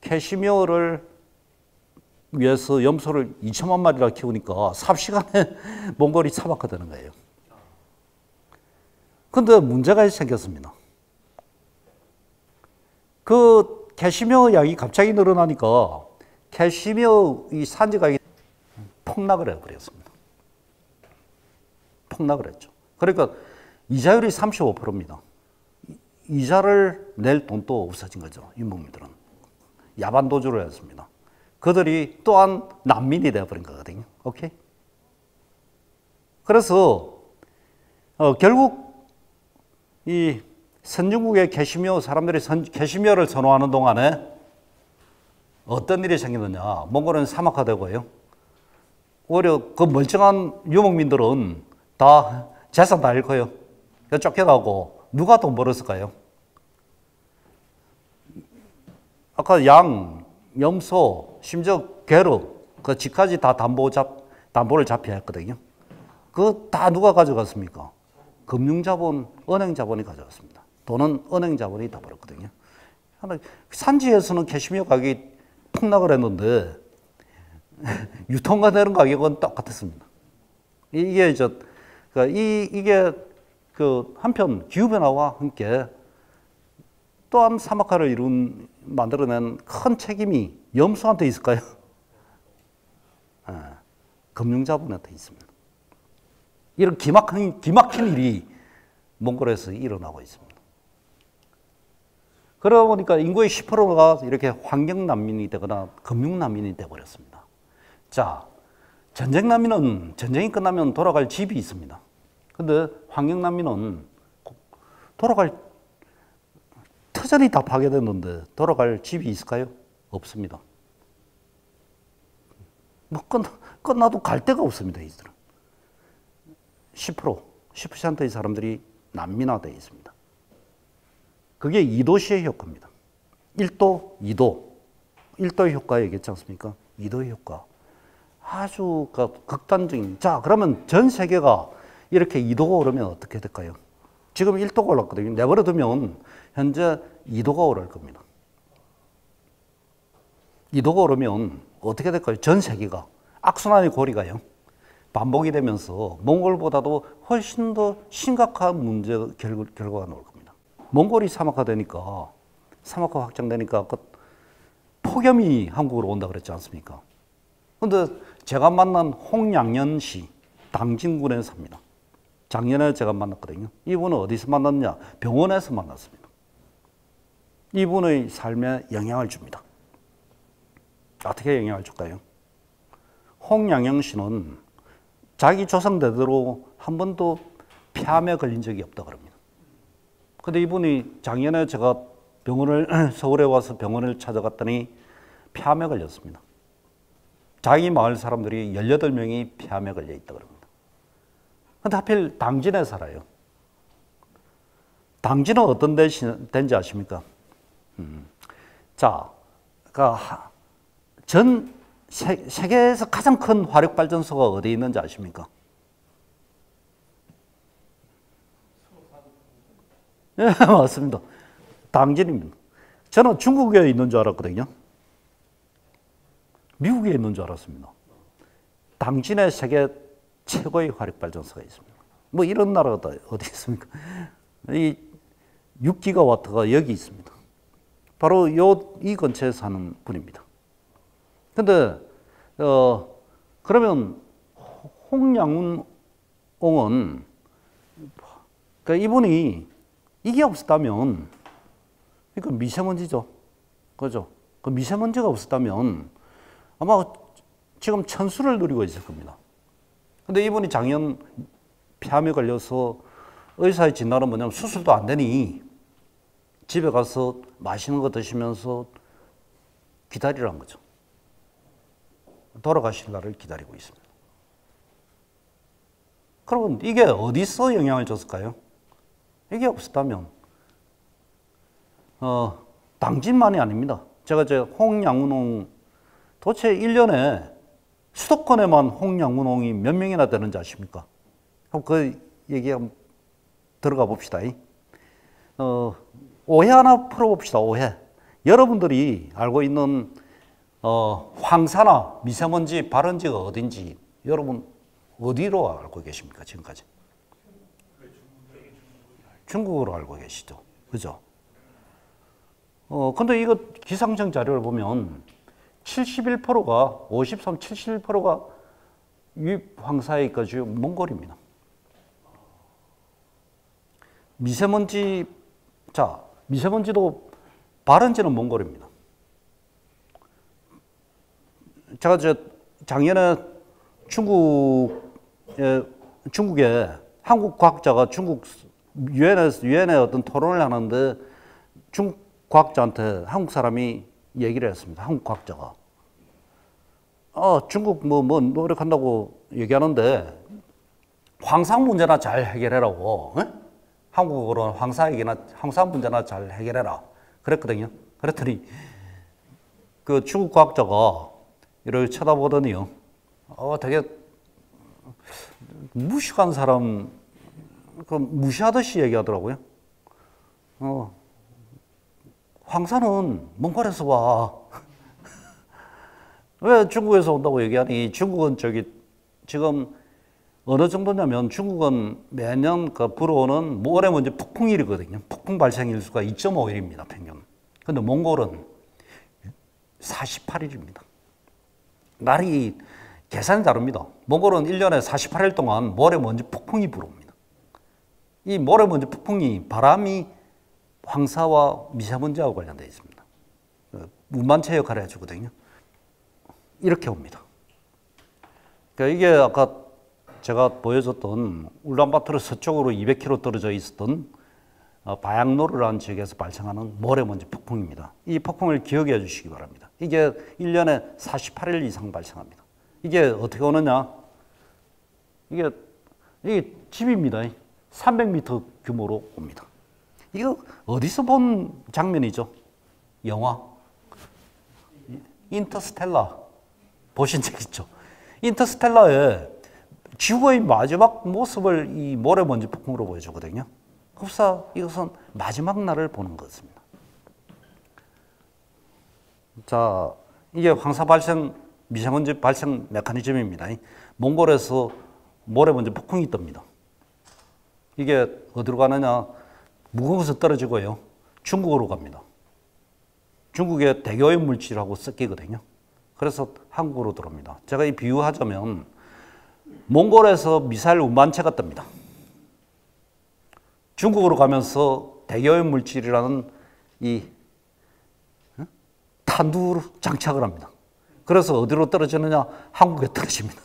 캐시미어를 위해서 염소를 2천만 마리나 키우니까 삽시간에 몽골이 사막화되는 거예요. 근데 문제가 생겼습니다. 그 캐시미어 양이 갑자기 늘어나니까 캐시미어 이 산지 가격이 폭락을 해버렸습니다. 폭락을 했죠. 그러니까 이자율이 35%입니다. 이자를 낼 돈도 없어진 거죠. 유목민들은. 야반도주를 했습니다. 그들이 또한 난민이 되어버린 거거든요. 오케이? 그래서 결국 이 선진국의 캐시미어 사람들이 캐시미어를 선호하는 동안에 어떤 일이 생기느냐. 몽골은 사막화되고요. 오히려 그 멀쩡한 유목민들은 다 재산 다 잃고요. 쫓겨나고 누가 돈 벌었을까요? 아까 양, 염소, 심지어 개로 그 집까지 다 담보를 잡혀야 했거든요. 그거 다 누가 가져갔습니까? 금융자본, 은행자본이 가져갔습니다. 돈은 은행자본이 다 벌었거든요. 산지에서는 캐시미어 가격이 폭락을 했는데 유통가 되는 가격은 똑같았습니다. 이게 그 한편 기후변화와 함께 또한 사막화를 만들어낸 큰 책임이 염소한테 있을까요? 금융자본한테 있습니다. 이런 기막힌 일이 몽골에서 일어나고 있습니다. 그러다 보니까 인구의 10%가 이렇게 환경난민이 되거나 금융난민이 되어버렸습니다. 자, 전쟁난민은 전쟁이 끝나면 돌아갈 집이 있습니다. 근데 환경난민은 터전이 다 파괴됐는데 돌아갈 집이 있을까요? 없습니다. 뭐 끝나도 갈 데가 없습니다. 이들은 10%의 사람들이 난민화되어 있습니다. 그게 2도시의 효과입니다. 1도, 2도. 1도의 효과 얘기했지 않습니까? 2도의 효과. 아주 극단적인. 자, 그러면 전 세계가 이렇게 2도가 오르면 어떻게 될까요? 지금 1도가 올랐거든요. 내버려두면 현재 2도가 오를 겁니다. 2도가 오르면 어떻게 될까요? 전 세계가 악순환의 고리가요. 반복이 되면서 몽골보다도 훨씬 더 심각한 문제 결과가 나올 겁니다. 몽골이 사막화 확장되니까 폭염이 한국으로 온다 그랬지 않습니까? 근데 제가 만난 홍양년 씨, 당진군에 삽니다. 작년에 제가 만났거든요. 이분은 어디서 만났냐? 병원에서 만났습니다. 이분의 삶에 영향을 줍니다. 어떻게 영향을 줄까요? 홍양영 씨는 자기 조상대대로 한 번도 폐암에 걸린 적이 없다 그럽니다. 근데 이분이 작년에 제가 서울에 와서 병원을 찾아갔더니 폐암에 걸렸습니다. 자기 마을 사람들이 18명이 폐암에 걸려 있다 그럽니다. 근데 하필 당진에 살아요. 당진은 어떤 데인지 아십니까? 자, 그러니까 세계에서 가장 큰 화력발전소가 어디에 있는지 아십니까? 네, 맞습니다. 당진입니다. 저는 중국에 있는 줄 알았거든요. 미국에 있는 줄 알았습니다. 당진에 세계 최고의 화력발전소가 있습니다. 뭐 이런 나라가 어디 있습니까? 이 6기가와트가 여기 있습니다. 바로 이 근처에 사는 분입니다. 근데 그러면 홍양운옹은 그러니까 이분이 이게 없었다면 그러니까 미세먼지죠. 그죠? 그 미세먼지가 없었다면 아마 지금 천수를 누리고 있을 겁니다. 근데 이분이 작년 폐암에 걸려서 의사의 진단은 뭐냐면 수술도 안 되니 집에 가서 맛있는 거 드시면서 기다리라는 거죠. 돌아가실 날을 기다리고 있습니다. 그러면 이게 어디서 영향을 줬을까요? 이게 없었다면 당진만이 아닙니다. 제가 홍양운옹 도대체 1년에 수도권에만 홍양운옹이 몇 명이나 되는지 아십니까? 그럼 그 얘기 한번 들어가 봅시다. 오해 하나 풀어봅시다. 오해. 여러분들이 알고 있는 황사나 미세먼지 발원지가 어딘지 여러분 어디로 알고 계십니까? 지금까지? 중국으로 알고 계시죠. 그죠? 근데 이거 기상청 자료를 보면 71%가 71%가 유입 황사에 있까지요 몽골입니다. 미세먼지도 발원지는 몽골입니다. 제가 작년에 중국에 한국 과학자가 중국 유엔에 어떤 토론을 하는데 중국 과학자한테 한국 사람이 얘기를 했습니다. 한국 과학자가. 중국 뭐 노력한다고 얘기하는데 황상 문제나 잘 해결해라고. 에? 한국어로 황사 문제나 잘 해결해라. 그랬거든요. 그랬더니 그 중국 과학자가 이렇게 쳐다보더니요. 되게 무식한 사람, 무시하듯이 얘기하더라고요. 황사는 몽골에서 와. 왜 중국에서 온다고 얘기하니? 중국은 지금 어느 정도냐면 중국은 매년 불어오는 모래먼지 폭풍일이거든요. 폭풍 발생 일수가 2.5일입니다, 평균. 근데 몽골은 48일입니다. 날이 계산이 다릅니다. 몽골은 1년에 48일 동안 모래먼지 폭풍이 불어옵니다. 이 모래먼지 폭풍이 바람이 황사와 미세먼지하고 관련되어 있습니다. 운반체 역할을 해주거든요. 이렇게 옵니다. 그러니까 이게 아까 제가 보여줬던 울란바토르 서쪽으로 200km 떨어져 있었던 바양노르라는 지역에서 발생하는 모래먼지 폭풍입니다. 이 폭풍을 기억해 주시기 바랍니다. 이게 1년에 48일 이상 발생합니다. 이게 어떻게 오느냐? 이게 집입니다. 300m 규모로 옵니다. 이거 어디서 본 장면이죠? 영화 인터스텔라 보신 적 있죠? 인터스텔라에 지구의 마지막 모습을 이 모래먼지 폭풍으로 보여주거든요. 흡사 이것은 마지막 날을 보는 것입니다. 자, 이게 황사 발생, 미세먼지 발생 메커니즘입니다. 몽골에서 모래먼지 폭풍이 뜹니다. 이게 어디로 가느냐? 무거워서 떨어지고요. 중국으로 갑니다. 중국에 대기오염 물질하고 섞이거든요. 그래서 한국으로 들어옵니다. 제가 이 비유하자면 몽골에서 미사일 운반체가 뜹니다. 중국으로 가면서 대기오염 물질이라는 이 탄두로 장착을 합니다. 그래서 어디로 떨어지느냐? 한국에 떨어집니다.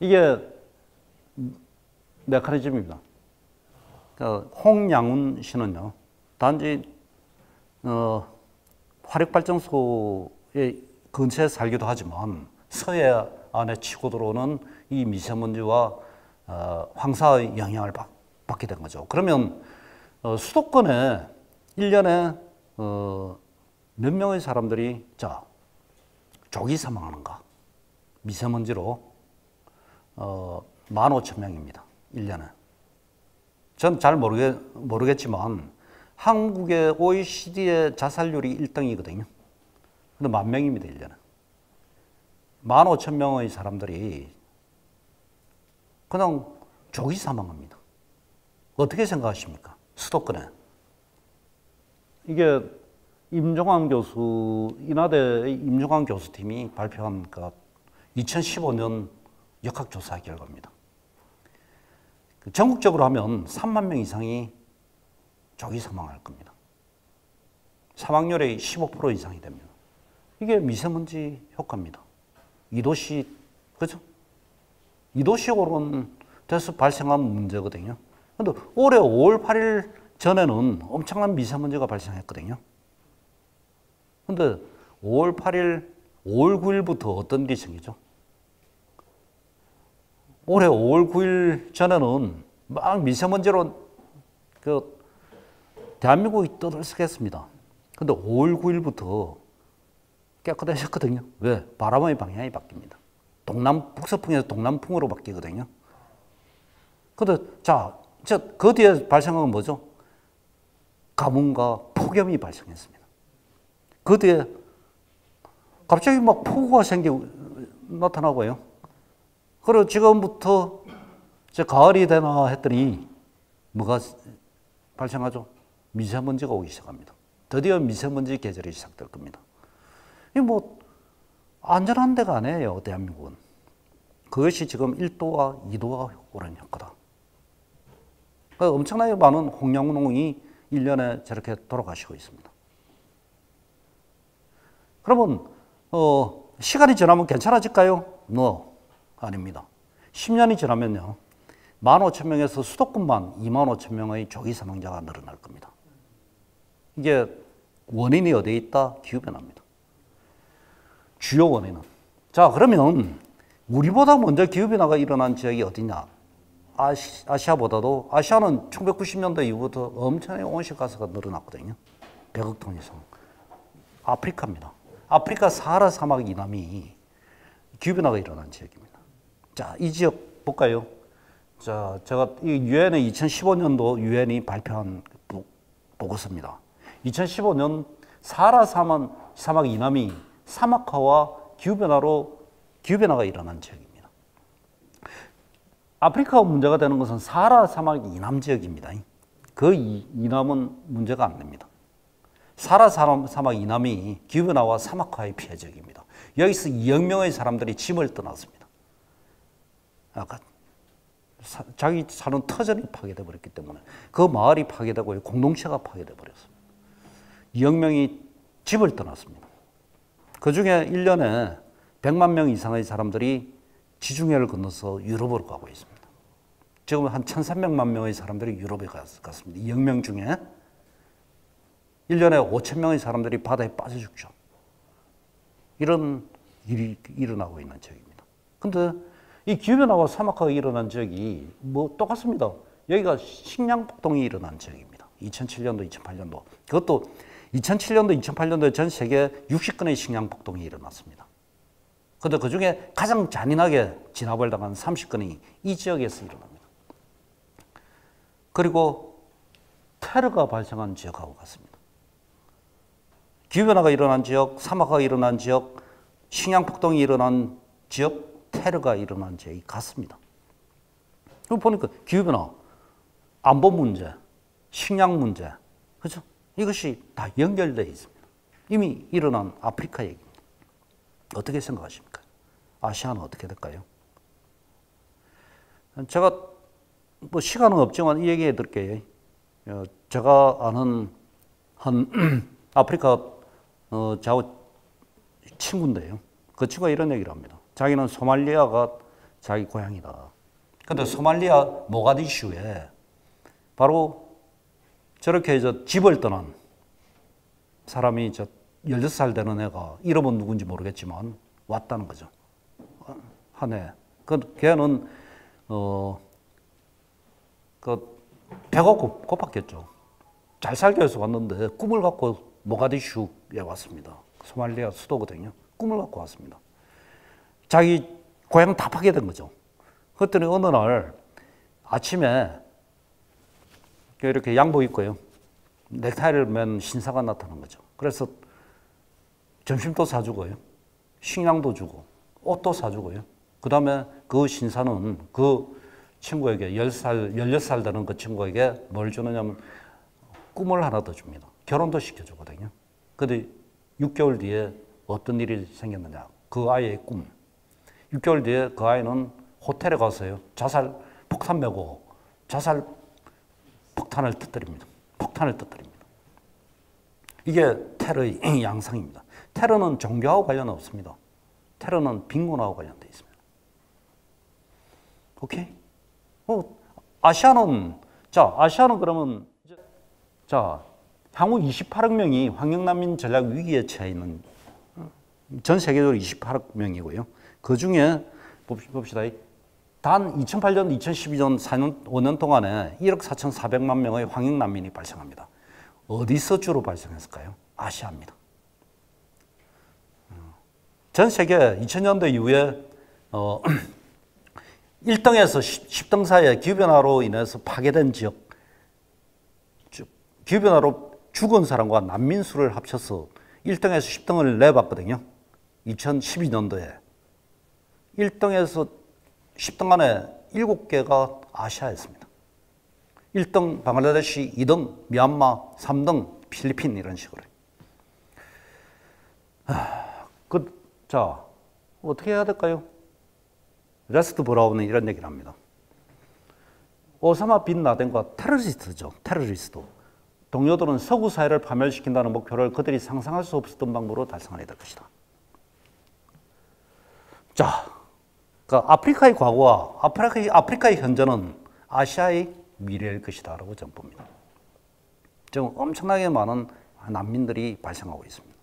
이게 메커니즘입니다. 홍양훈 씨는요, 단지 화력발전소의 근처에 살기도 하지만 서해안에 치고 들어오는 이 미세먼지와 황사의 영향을 받게 된 거죠. 그러면 수도권에 1년에 몇 명의 사람들이 조기 사망하는가? 미세먼지로 15,000명입니다. 1년에. 전 잘 모르겠지만 한국의 OECD의 자살률이 1등이거든요. 근데 10,000명입니다. 1년에. 15,000명의 사람들이 그냥 조기 사망합니다. 어떻게 생각하십니까? 수도권에. 이게 임종환 교수, 인하대의 임종환 교수팀이 발표한 2015년 역학조사 결과입니다. 전국적으로 하면 3만 명 이상이 조기 사망할 겁니다. 사망률의 15% 이상이 됩니다. 이게 미세먼지 효과입니다. 2도씨, 그죠? 2도씨 오른 데서 발생한 문제거든요. 근데 올해 5월 8일 전에는 엄청난 미세먼지가 발생했거든요. 근데 5월 8일, 5월 9일부터 어떤 일이 생기죠? 올해 5월 9일 전에는 막 미세먼지로 대한민국이 떠들썩했습니다. 근데 5월 9일부터 깨끗해졌거든요. 왜? 바람의 방향이 바뀝니다. 북서풍에서 동남풍으로 바뀌거든요. 근데 그 뒤에 발생한 건 뭐죠? 가뭄과 폭염이 발생했습니다. 그 뒤에 갑자기 막 폭우가 나타나고요. 그리고 지금부터 이제 가을이 되나 했더니 뭐가 발생하죠? 미세먼지가 오기 시작합니다. 드디어 미세먼지 계절이 시작될 겁니다. 이 안전한 데가 아니에요, 대한민국은. 그것이 지금 1도와 2도가 오른 효과다. 엄청나게 많은 홍양농이 1년에 저렇게 돌아가시고 있습니다. 그러면 시간이 지나면 괜찮아질까요? 아닙니다. 10년이 지나면요, 15,000명에서 수도권만 25,000명의 조기 사망자가 늘어날 겁니다. 이게 원인이 어디에 있다? 기후변화입니다. 주요 원인은. 그러면 우리보다 먼저 기후변화가 일어난 지역이 어디냐? 아시아보다도, 아시아는 1990년대 이후부터 엄청나게 온실가스가 늘어났거든요. 100억 톤 이상. 아프리카입니다. 아프리카 사하라 사막 이남이 기후변화가 일어난 지역입니다. 이 지역 볼까요? 제가 이 유엔의 2015년도 유엔이 발표한 보고서입니다. 2015년 사하라 사막 이남이 사막화와 기후변화가 일어난 지역입니다. 아프리카가 문제가 되는 것은 사하라 사막 이남 지역입니다. 그 이남은 문제가 안 됩니다. 사하라 사막 이남이 기후변화와 사막화의 피해 지역입니다. 여기서 2억 명의 사람들이 짐을 떠났습니다. 자기 사는 터전이 파괴돼 버렸기 때문에 그 마을이 파괴되고 공동체가 파괴돼 버렸습니다. 2억 명이 집을 떠났습니다. 그 중에 1년에 100만 명 이상의 사람들이 지중해를 건너서 유럽으로 가고 있습니다. 지금 한 1,300만 명의 사람들이 유럽에 갔습니다. 이 혁명 중에 1년에 5,000명의 사람들이 바다에 빠져 죽죠. 이런 일이 일어나고 있는 지역입니다. 근데 이 기후변화와 사막화가 일어난 지역이 뭐 똑같습니다. 여기가 식량폭동이 일어난 지역입니다. 2007년도, 2008년도. 그것도 2007년도, 2008년도에 전 세계 60건의 식량폭동이 일어났습니다. 근데 그 중에 가장 잔인하게 진압을 당한 30건이 이 지역에서 일어납니다. 그리고 테러가 발생한 지역하고 같습니다. 기후변화가 일어난 지역, 사막화가 일어난 지역, 식량폭동이 일어난 지역, 테러가 일어난 지역이 같습니다. 그리고 보니까 기후변화, 안보 문제, 식량 문제, 그죠? 이것이 다 연결되어 있습니다. 이미 일어난 아프리카 얘기입니다. 어떻게 생각하십니까? 아시아는 어떻게 될까요? 제가 뭐 시간은 없지만 이 얘기해 드릴게요. 제가 아는 한 아프리카 좌우 친구인데요. 그 친구가 이런 얘기를 합니다. 자기는 소말리아가 자기 고향이다. 근데 소말리아 모가디슈에 바로 저렇게 집을 떠난 사람이 16살 되는 애가 이름은 누군지 모르겠지만 왔다는 거죠. 한 해. 걔는 배가 고팠겠죠. 잘 살기 위해서 왔는데 꿈을 갖고 모가디슈에 왔습니다. 소말리아 수도거든요. 꿈을 갖고 왔습니다. 자기 고향 다 파괴된 거죠. 그랬더니 어느 날 아침에 이렇게 양복 입고요. 넥타이를 맨 신사가 나타난 거죠. 그래서 점심도 사주고요. 식량도 주고 옷도 사주고요. 그 다음에 그 신사는 그 친구에게 16살 되는 그 친구에게 뭘 주느냐면 꿈을 하나 더 줍니다. 결혼도 시켜주거든요. 근데 6개월 뒤에 어떤 일이 생겼느냐. 그 아이의 꿈. 6개월 뒤에 그 아이는 호텔에 가서요. 자살 폭탄 메고 자살 폭탄을 터뜨립니다. 폭탄을 터뜨립니다. 이게 테러의 양상입니다. 테러는 종교하고 관련 없습니다. 테러는 빈곤하고 관련되어 있습니다. 오케이? 아시아는 그러면 향후 28억 명이 환경난민 전략 위기에 처해 있는 전 세계적으로 28억 명이고요. 그 중에 봅시다. 단 2008년, 2012년 4년, 5년 동안에 1억 4,400만 명의 환경난민이 발생합니다. 어디서 주로 발생했을까요? 아시아입니다. 전 세계 2000년대 이후에 1등에서 10등 사이에 기후변화로 인해서 파괴된 지역, 기후변화로 죽은 사람과 난민 수를 합쳐서 1등에서 10등을 내봤거든요. 2012년도에. 1등에서 10등 안에 7개가 아시아였습니다. 1등 방글라데시, 2등 미얀마, 3등 필리핀 이런 식으로. 자, 어떻게 해야 될까요? 레스트 브라운은 이런 얘기를 합니다. 오사마 빈 라덴과 테러리스트죠. 테러리스트. 동료들은 서구 사회를 파멸시킨다는 목표를 그들이 상상할 수 없었던 방법으로 달성하게 될 것이다. 자, 그러니까 아프리카의 과거와 아프리카의 현재는 아시아의 미래일 것이다 라고 저는 봅니다. 지금 엄청나게 많은 난민들이 발생하고 있습니다.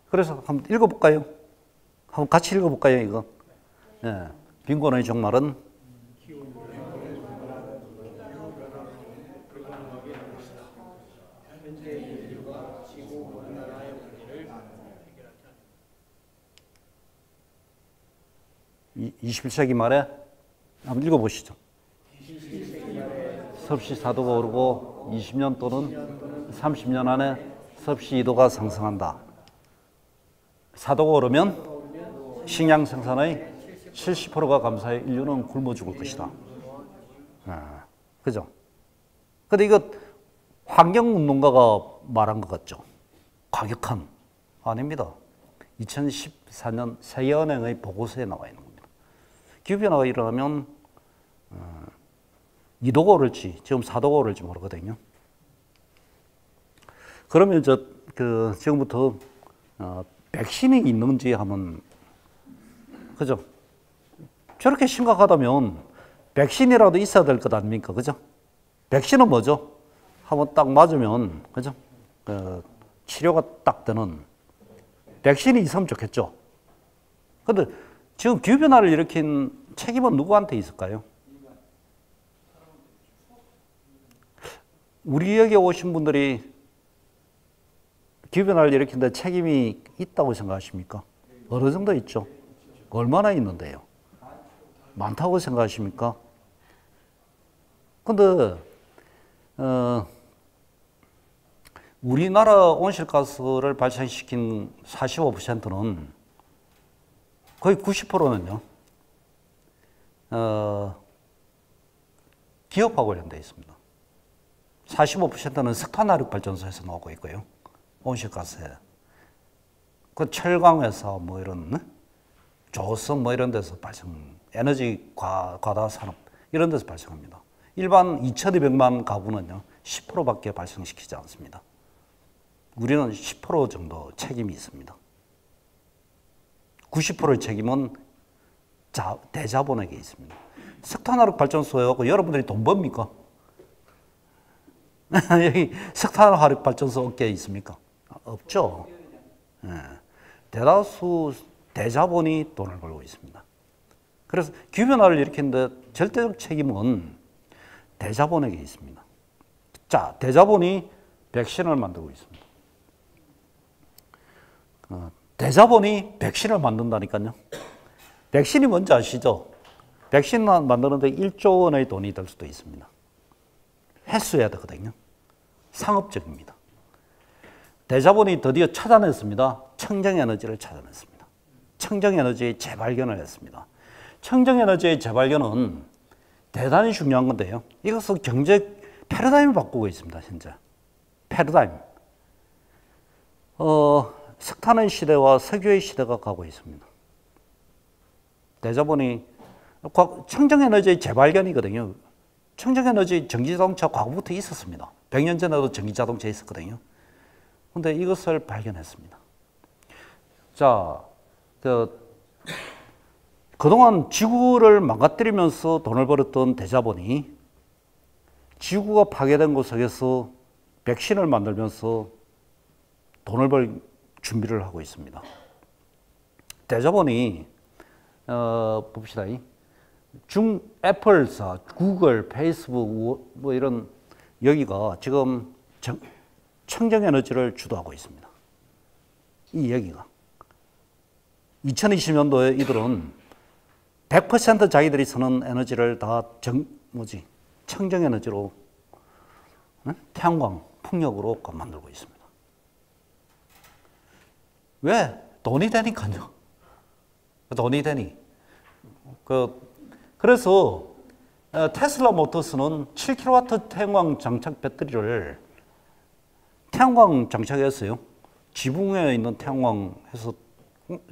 그래서 한번 읽어볼까요? 한번 같이 읽어볼까요, 이거? 네. 빈곤의 종말은 이 21세기 말에 한번 읽어보시죠. 섭씨 4도가 오르고 20년 또는 30년 안에 섭씨 2도가 상승한다. 4도가 오르면 식량 생산의 70%가 감소해 인류는 굶어 죽을 것이다. 그죠? 근데 이거 환경운동가가 말한 것 같죠? 과격한. 아닙니다. 2014년 세계은행의 보고서에 나와 있는 겁니다. 기후변화가 일어나면 2도가 오를지, 지금 4도가 오를지 모르거든요. 그러면 지금부터 백신이 있는지 하면, 그죠? 저렇게 심각하다면 백신이라도 있어야 될 것 아닙니까? 그죠? 백신은 뭐죠? 한번 딱 맞으면, 그죠? 치료가 딱 되는 백신이 있으면 좋겠죠? 근데 지금 기후변화를 일으킨 책임은 누구한테 있을까요? 우리 여기 오신 분들이 기후변화를 일으킨 데 책임이 있다고 생각하십니까? 어느 정도 있죠? 얼마나 있는데요? 많다고 생각하십니까? 근데, 우리나라 온실가스를 발생시킨 45%는 거의 90%는요, 기업하고 관련되어 있습니다. 45%는 석탄화력발전소에서 나오고 있고요. 온실가스에. 그 철강회사 뭐 이런, 조선 뭐 이런 데서 에너지 과다 산업 이런 데서 발생합니다. 일반 2,200만 가구는요, 10%밖에 발생시키지 않습니다. 우리는 10% 정도 책임이 있습니다. 90%의 책임은 대자본에게 있습니다. 석탄화력 발전소에 갖고 여러분들이 돈 법니까? 여기 석탄화력 발전소 업계에 있습니까? 없죠. 네. 대다수 대자본이 돈을 벌고 있습니다. 그래서 기후변화를 일으키는데 절대적 책임은 대자본에게 있습니다. 자, 대자본이 백신을 만들고 있습니다. 대자본이 백신을 만든다니까요. 백신이 뭔지 아시죠? 백신 만드는데 1조 원의 돈이 들 수도 있습니다. 회수해야 되거든요. 상업적입니다. 대자본이 드디어 찾아냈습니다. 청정에너지를 찾아냈습니다. 청정에너지의 재발견을 했습니다. 청정에너지의 재발견은 대단히 중요한 건데요. 이것은 경제 패러다임을 바꾸고 있습니다. 현재. 패러다임. 석탄의 시대와 석유의 시대가 가고 있습니다. 대자본이 청정에너지의 재발견이거든요. 청정에너지 전기자동차 과거부터 있었습니다. 100년 전에도 전기자동차 있었거든요. 그런데 이것을 발견했습니다. 자, 그동안 지구를 망가뜨리면서 돈을 벌었던 대자본이 지구가 파괴된 곳에서 백신을 만들면서 돈을 벌 준비를 하고 있습니다. 대자본이 봅시다. 애플사, 구글, 페이스북 뭐 이런 여기가 지금 청정에너지를 주도하고 있습니다. 이 여기가 2020년도에 이들은 100% 자기들이 쓰는 에너지를 다 청정에너지로 태양광, 풍력으로 만들고 있습니다. 왜? 돈이 되니까요. 돈이 되니. 그래서 테슬라 모터스는 7kW 태양광 장착 배터리를 태양광 장착했어요. 지붕에 있는 태양광 해서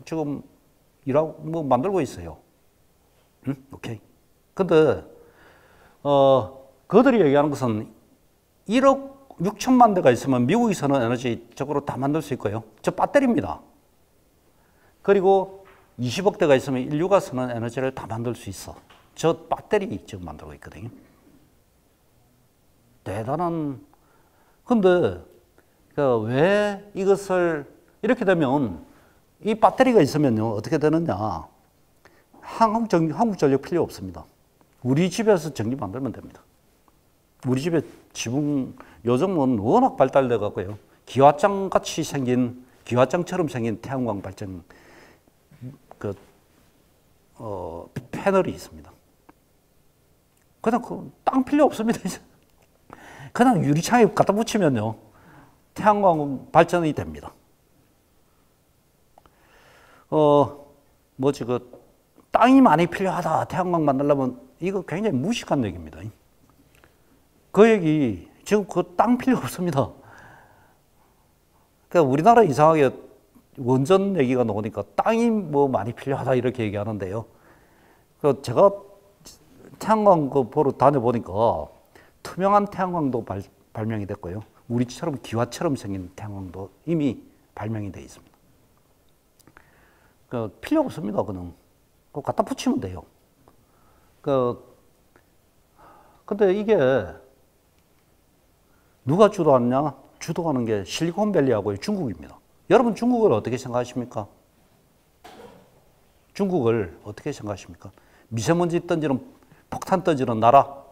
지금 만들고 있어요. 응? 오케이. 근데, 그들이 얘기하는 것은 1억 6천만 대가 있으면 미국에서는 에너지적으로 다 만들 수 있고요. 저 배터리입니다. 그리고 20억 대가 있으면 인류가 쓰는 에너지를 다 만들 수 있어. 저 배터리 지금 만들고 있거든요. 대단한. 근데 왜 이것을 이렇게 되면 이 배터리가 있으면요 어떻게 되느냐? 한국전력 필요 없습니다. 우리 집에서 전기 만들면 됩니다. 우리 집에 지붕 요즘은 워낙 발달돼 갖고요. 기와장처럼 생긴 태양광 발전 패널이 있습니다. 그냥 땅 필요 없습니다. 그냥 유리창에 갖다 붙이면요 태양광 발전이 됩니다. 땅이 많이 필요하다 태양광 만들려면 이거 굉장히 무식한 얘기입니다. 그 얘기 지금 땅 필요 없습니다. 그러니까 우리나라 이상하게 원전 얘기가 나오니까 땅이 많이 필요하다 이렇게 얘기하는데요. 제가 태양광 보러 다녀보니까 투명한 태양광도 발명이 됐고요. 우리처럼 기와처럼 생긴 태양광도 이미 발명이 되어 있습니다. 필요 없습니다. 그거 갖다 붙이면 돼요. 근데 이게 누가 주도하느냐? 주도하는 게 실리콘밸리하고 중국입니다. 여러분 중국을 어떻게 생각하십니까? 중국을 어떻게 생각하십니까? 미세먼지 던지는 폭탄 던지는 나라?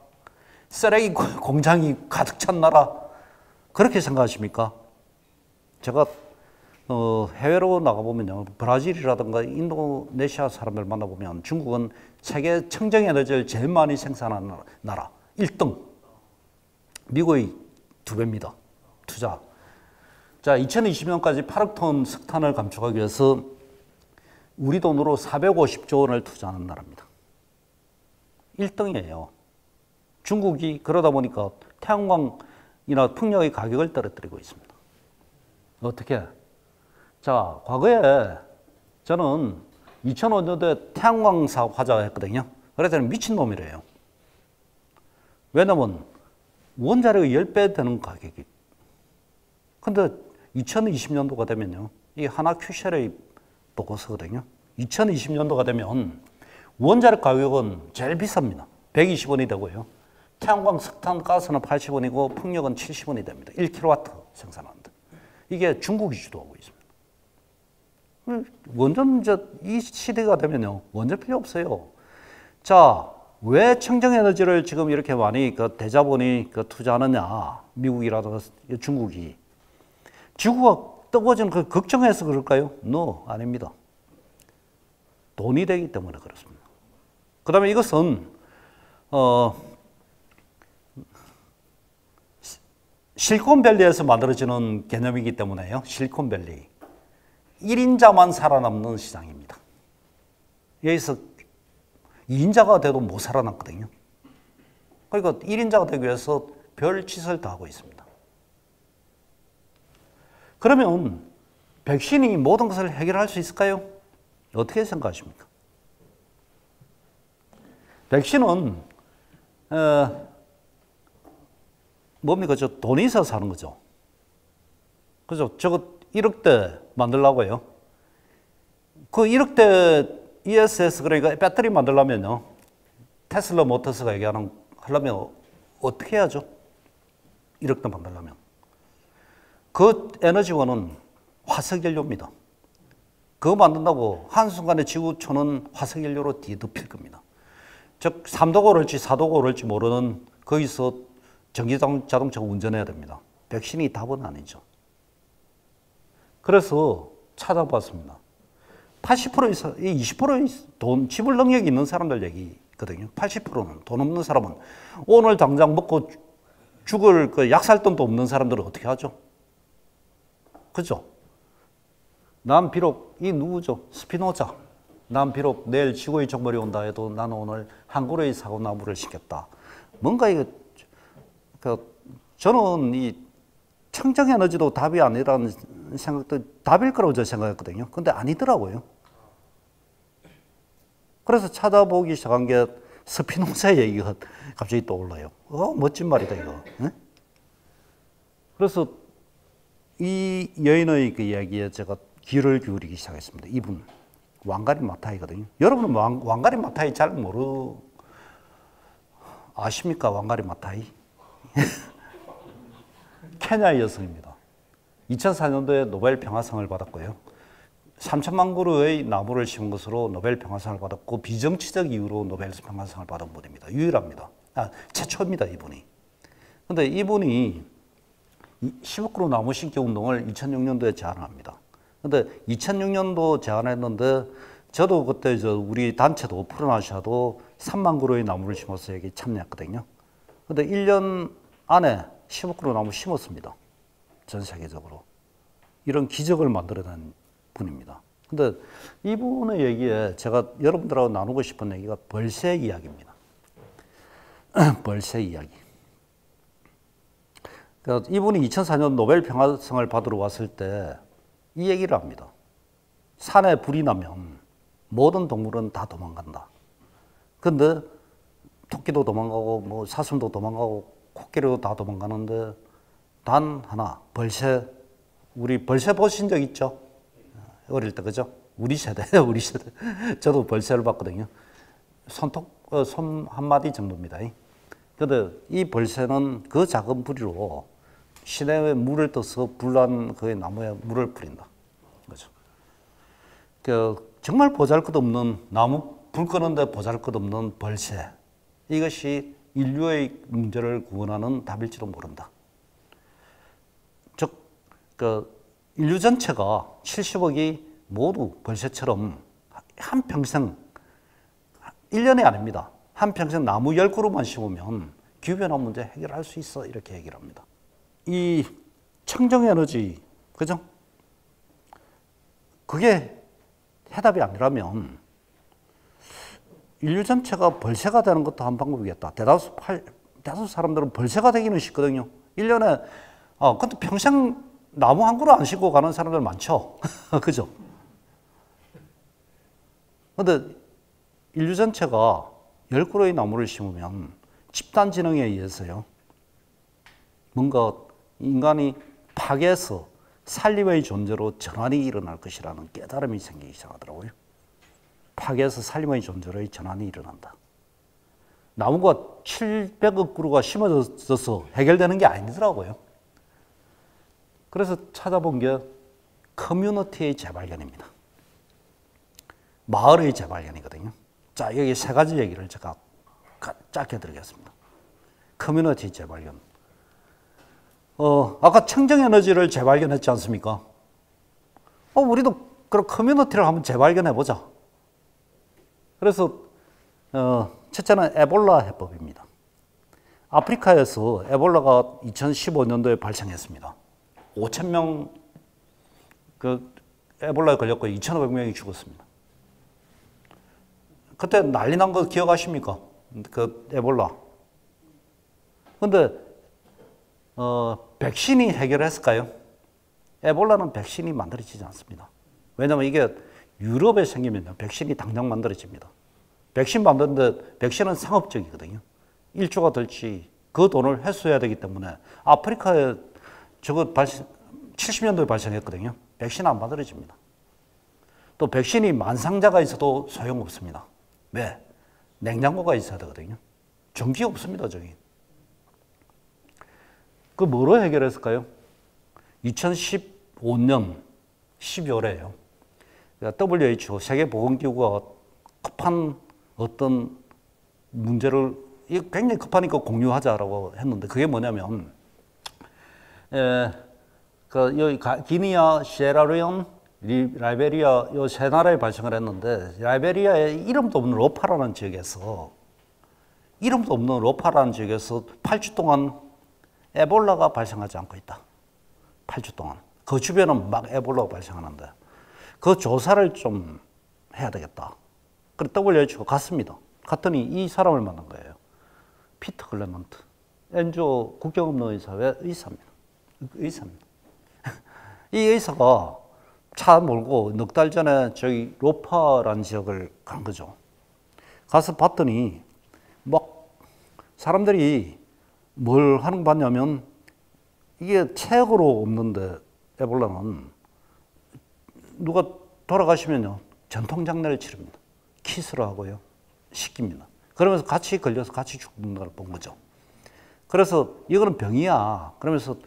쓰레기 공장이 가득 찬 나라? 그렇게 생각하십니까? 제가 해외로 나가보면요. 브라질이라든가 인도네시아 사람들 만나보면 중국은 세계 청정에너지를 제일 많이 생산하는 나라. 1등. 미국의 2배입니다. 투자. 자, 2020년까지 8억 톤 석탄을 감축하기 위해서 우리 돈으로 450조 원을 투자하는 나라입니다. 1등이에요. 중국이 그러다 보니까 태양광이나 풍력의 가격을 떨어뜨리고 있습니다. 어떻게? 자, 과거에 저는 2005년도에 태양광사 화자했거든요. 그래서 미친놈이래요. 왜냐면 원자력이 10배 되는 가격이. 근데 2020년도가 되면요. 이게 하나큐셀의 보고서거든요. 2020년도가 되면 원자력 가격은 제일 비쌉니다. 120원이 되고요. 태양광, 석탄, 가스는 80원이고 풍력은 70원이 됩니다. 1kW 생산하는데. 이게 중국이 주도하고 있습니다. 원전 이 시대가 되면요. 원전 필요 없어요. 자, 왜 청정에너지를 지금 이렇게 많이 대자본이 투자하느냐? 미국이라든가 중국이. 지구가 뜨거워지는 걸 걱정해서 그럴까요? No, 아닙니다. 돈이 되기 때문에 그렇습니다. 그 다음에 이것은 실리콘밸리에서 만들어지는 개념이기 때문에요. 실리콘밸리. 1인자만 살아남는 시장입니다. 여기서 2인자가 돼도 못 살아남거든요. 그러니까 1인자가 되기 위해서 별 짓을 다 하고 있습니다. 그러면 백신이 모든 것을 해결할 수 있을까요? 어떻게 생각하십니까? 백신은 뭡니까? 저 돈이 있어서 사는 거죠. 그죠? 저거 1억대 만들려고요. 그 1억대 ESS, 그러니까 배터리 만들려면요. 테슬라 모터스가 하려면 어떻게 해야죠? 1억대 만들려면. 그 에너지원은 화석연료입니다. 그거 만든다고 한순간에 지구촌은 화석연료로 뒤덮일 겁니다. 즉 3도가 오를지 4도가 오를지 모르는 거기서 전기자동차 운전해야 됩니다. 백신이 답은 아니죠. 그래서 찾아봤습니다. 80% 이상, 20%의 돈, 지불 능력이 있는 사람들 얘기거든요. 80%는 돈 없는 사람은 오늘 당장 먹고 죽을 약 살 돈도 없는 사람들은 어떻게 하죠? 그죠? 난 비록 이 누구죠? 스피노자. 난 비록 내일 지구의 정벌이 온다 해도 나는 오늘 한 그루의 사과나무를 심겠다. 뭔가 이거 저는 이 청정에너지도 답이 아니라는 생각도 답일 거라고 저 생각했거든요. 근데 아니더라고요. 그래서 찾아보기 시작한 게 스피노자 얘기가 갑자기 떠올라요. 멋진 말이다 이거. 네? 그래서 이 여인의 그 이야기에 제가 귀를 기울이기 시작했습니다. 이분 왕가리 마타이거든요. 여러분은 왕가리 마타이 잘 아십니까? 왕가리 마타이? 케냐 여성입니다. 2004년도에 노벨 평화상을 받았고요. 3천만 그루의 나무를 심은 것으로 노벨 평화상을 받았고 비정치적 이유로 노벨 평화상을 받은 분입니다. 유일합니다. 최초입니다, 이분이. 근데 이분이 15km 나무 심기 운동을 2006년도에 제안합니다. 근데 2006년도 제안했는데 저도 그때 우리 단체도 푸르나시아도 3만 그루의 나무를 심어서 여기 참여했거든요. 근데 1년 안에 15km 나무 심었습니다. 전 세계적으로. 이런 기적을 만들어낸 분입니다. 근데 이분의 얘기에 제가 여러분들하고 나누고 싶은 얘기가 벌새 이야기입니다. 벌새 이야기. 그러니까 이분이 2004년 노벨 평화상을 받으러 왔을 때 이 얘기를 합니다. 산에 불이 나면 모든 동물은 다 도망간다. 근데 토끼도 도망가고 뭐 사슴도 도망가고 코끼리도 다 도망가는데 단 하나, 벌새. 우리 벌새 보신 적 있죠? 어릴 때, 그죠? 우리 세대. 저도 벌새를 봤거든요. 손 한마디 정도입니다. 근데 이 벌새는 그 작은 부리로 시내에 물을 떠서 불난 그 나무에 물을 뿌린다. 그죠. 정말 보잘것없는 나무 불 끄는데 보잘것없는 벌새. 이것이 인류의 문제를 구원하는 답일지도 모른다. 즉, 인류 전체가 70억이 모두 벌새처럼 한평생, 1년이 아닙니다. 한평생 나무 10그루만 심으면 기후변화 문제 해결할 수 있어. 이렇게 얘기를 합니다. 이 청정에너지, 그죠? 그게 해답이 아니라면 인류 전체가 벌새가 되는 것도 한 방법이겠다. 대다수 사람들은 벌새가 되기는 쉽거든요. 1년에, 근데 평생 나무 한 그루 안 심고 가는 사람들 많죠. 그죠? 근데 인류 전체가 10그루의 나무를 심으면 집단지능에 의해서요. 뭔가 인간이 파괴해서 살림의 존재로 전환이 일어날 것이라는 깨달음이 생기기 시작하더라고요. 파괴해서 살림의 존재로 전환이 일어난다. 나무가 700억 그루가 심어져서 해결되는 게 아니더라고요. 그래서 찾아본 게 커뮤니티의 재발견입니다. 마을의 재발견이거든요. 자, 여기 3가지 얘기를 제가 짧게 드리겠습니다. 커뮤니티 재발견. 아까 청정에너지를 재발견했지 않습니까? 우리도 그런 커뮤니티를 한번 재발견해보자. 그래서, 첫째는 에볼라 해법입니다. 아프리카에서 에볼라가 2015년도에 발생했습니다. 5,000명, 에볼라에 걸렸고 2,500명이 죽었습니다. 그때 난리 난 거 기억하십니까? 에볼라. 근데, 백신이 해결했을까요? 에볼라는 백신이 만들어지지 않습니다. 왜냐하면 이게 유럽에 생기면 백신이 당장 만들어집니다. 백신 만드는데 백신은 상업적이거든요. 1조가 될지 그 돈을 회수해야 되기 때문에 아프리카에 70년도에 발생했거든요. 백신 안 만들어집니다. 또 백신이 만상자가 있어도 소용없습니다. 왜? 냉장고가 있어야 되거든요. 전기가 없습니다, 저기. 뭐로 해결했을까요? 2015년 12월에요. WHO, 세계보건기구가 급한 어떤 문제를, 굉장히 급하니까 공유하자라고 했는데, 그게 뭐냐면, 여기 기니아, 시에라리온, 라이베리아, 이 3나라에 발생을 했는데, 라이베리아에 이름도 없는 로파라는 지역에서 8주 동안 에볼라가 발생하지 않고 있다. 8주 동안. 그 주변은 막 에볼라가 발생하는데, 그 조사를 좀 해야 되겠다. 그래 WHO가 갔습니다. 갔더니 이 사람을 만난 거예요. 피터 클레먼트. NGO 국경 없는 의사의 의사입니다. 이 의사가 차 몰고 넉 달 전에 저기 로파라는 지역을 간 거죠. 가서 봤더니 막 사람들이 뭘 하는 거 봤냐면, 이게 책으로 없는데 에볼라는 누가 돌아가시면요 전통장례를 치릅니다. 키스를 하고요 시킵니다. 그러면서 같이 걸려서 같이 죽는 걸 본 거죠. 그래서 이거는 병이야. 그러면서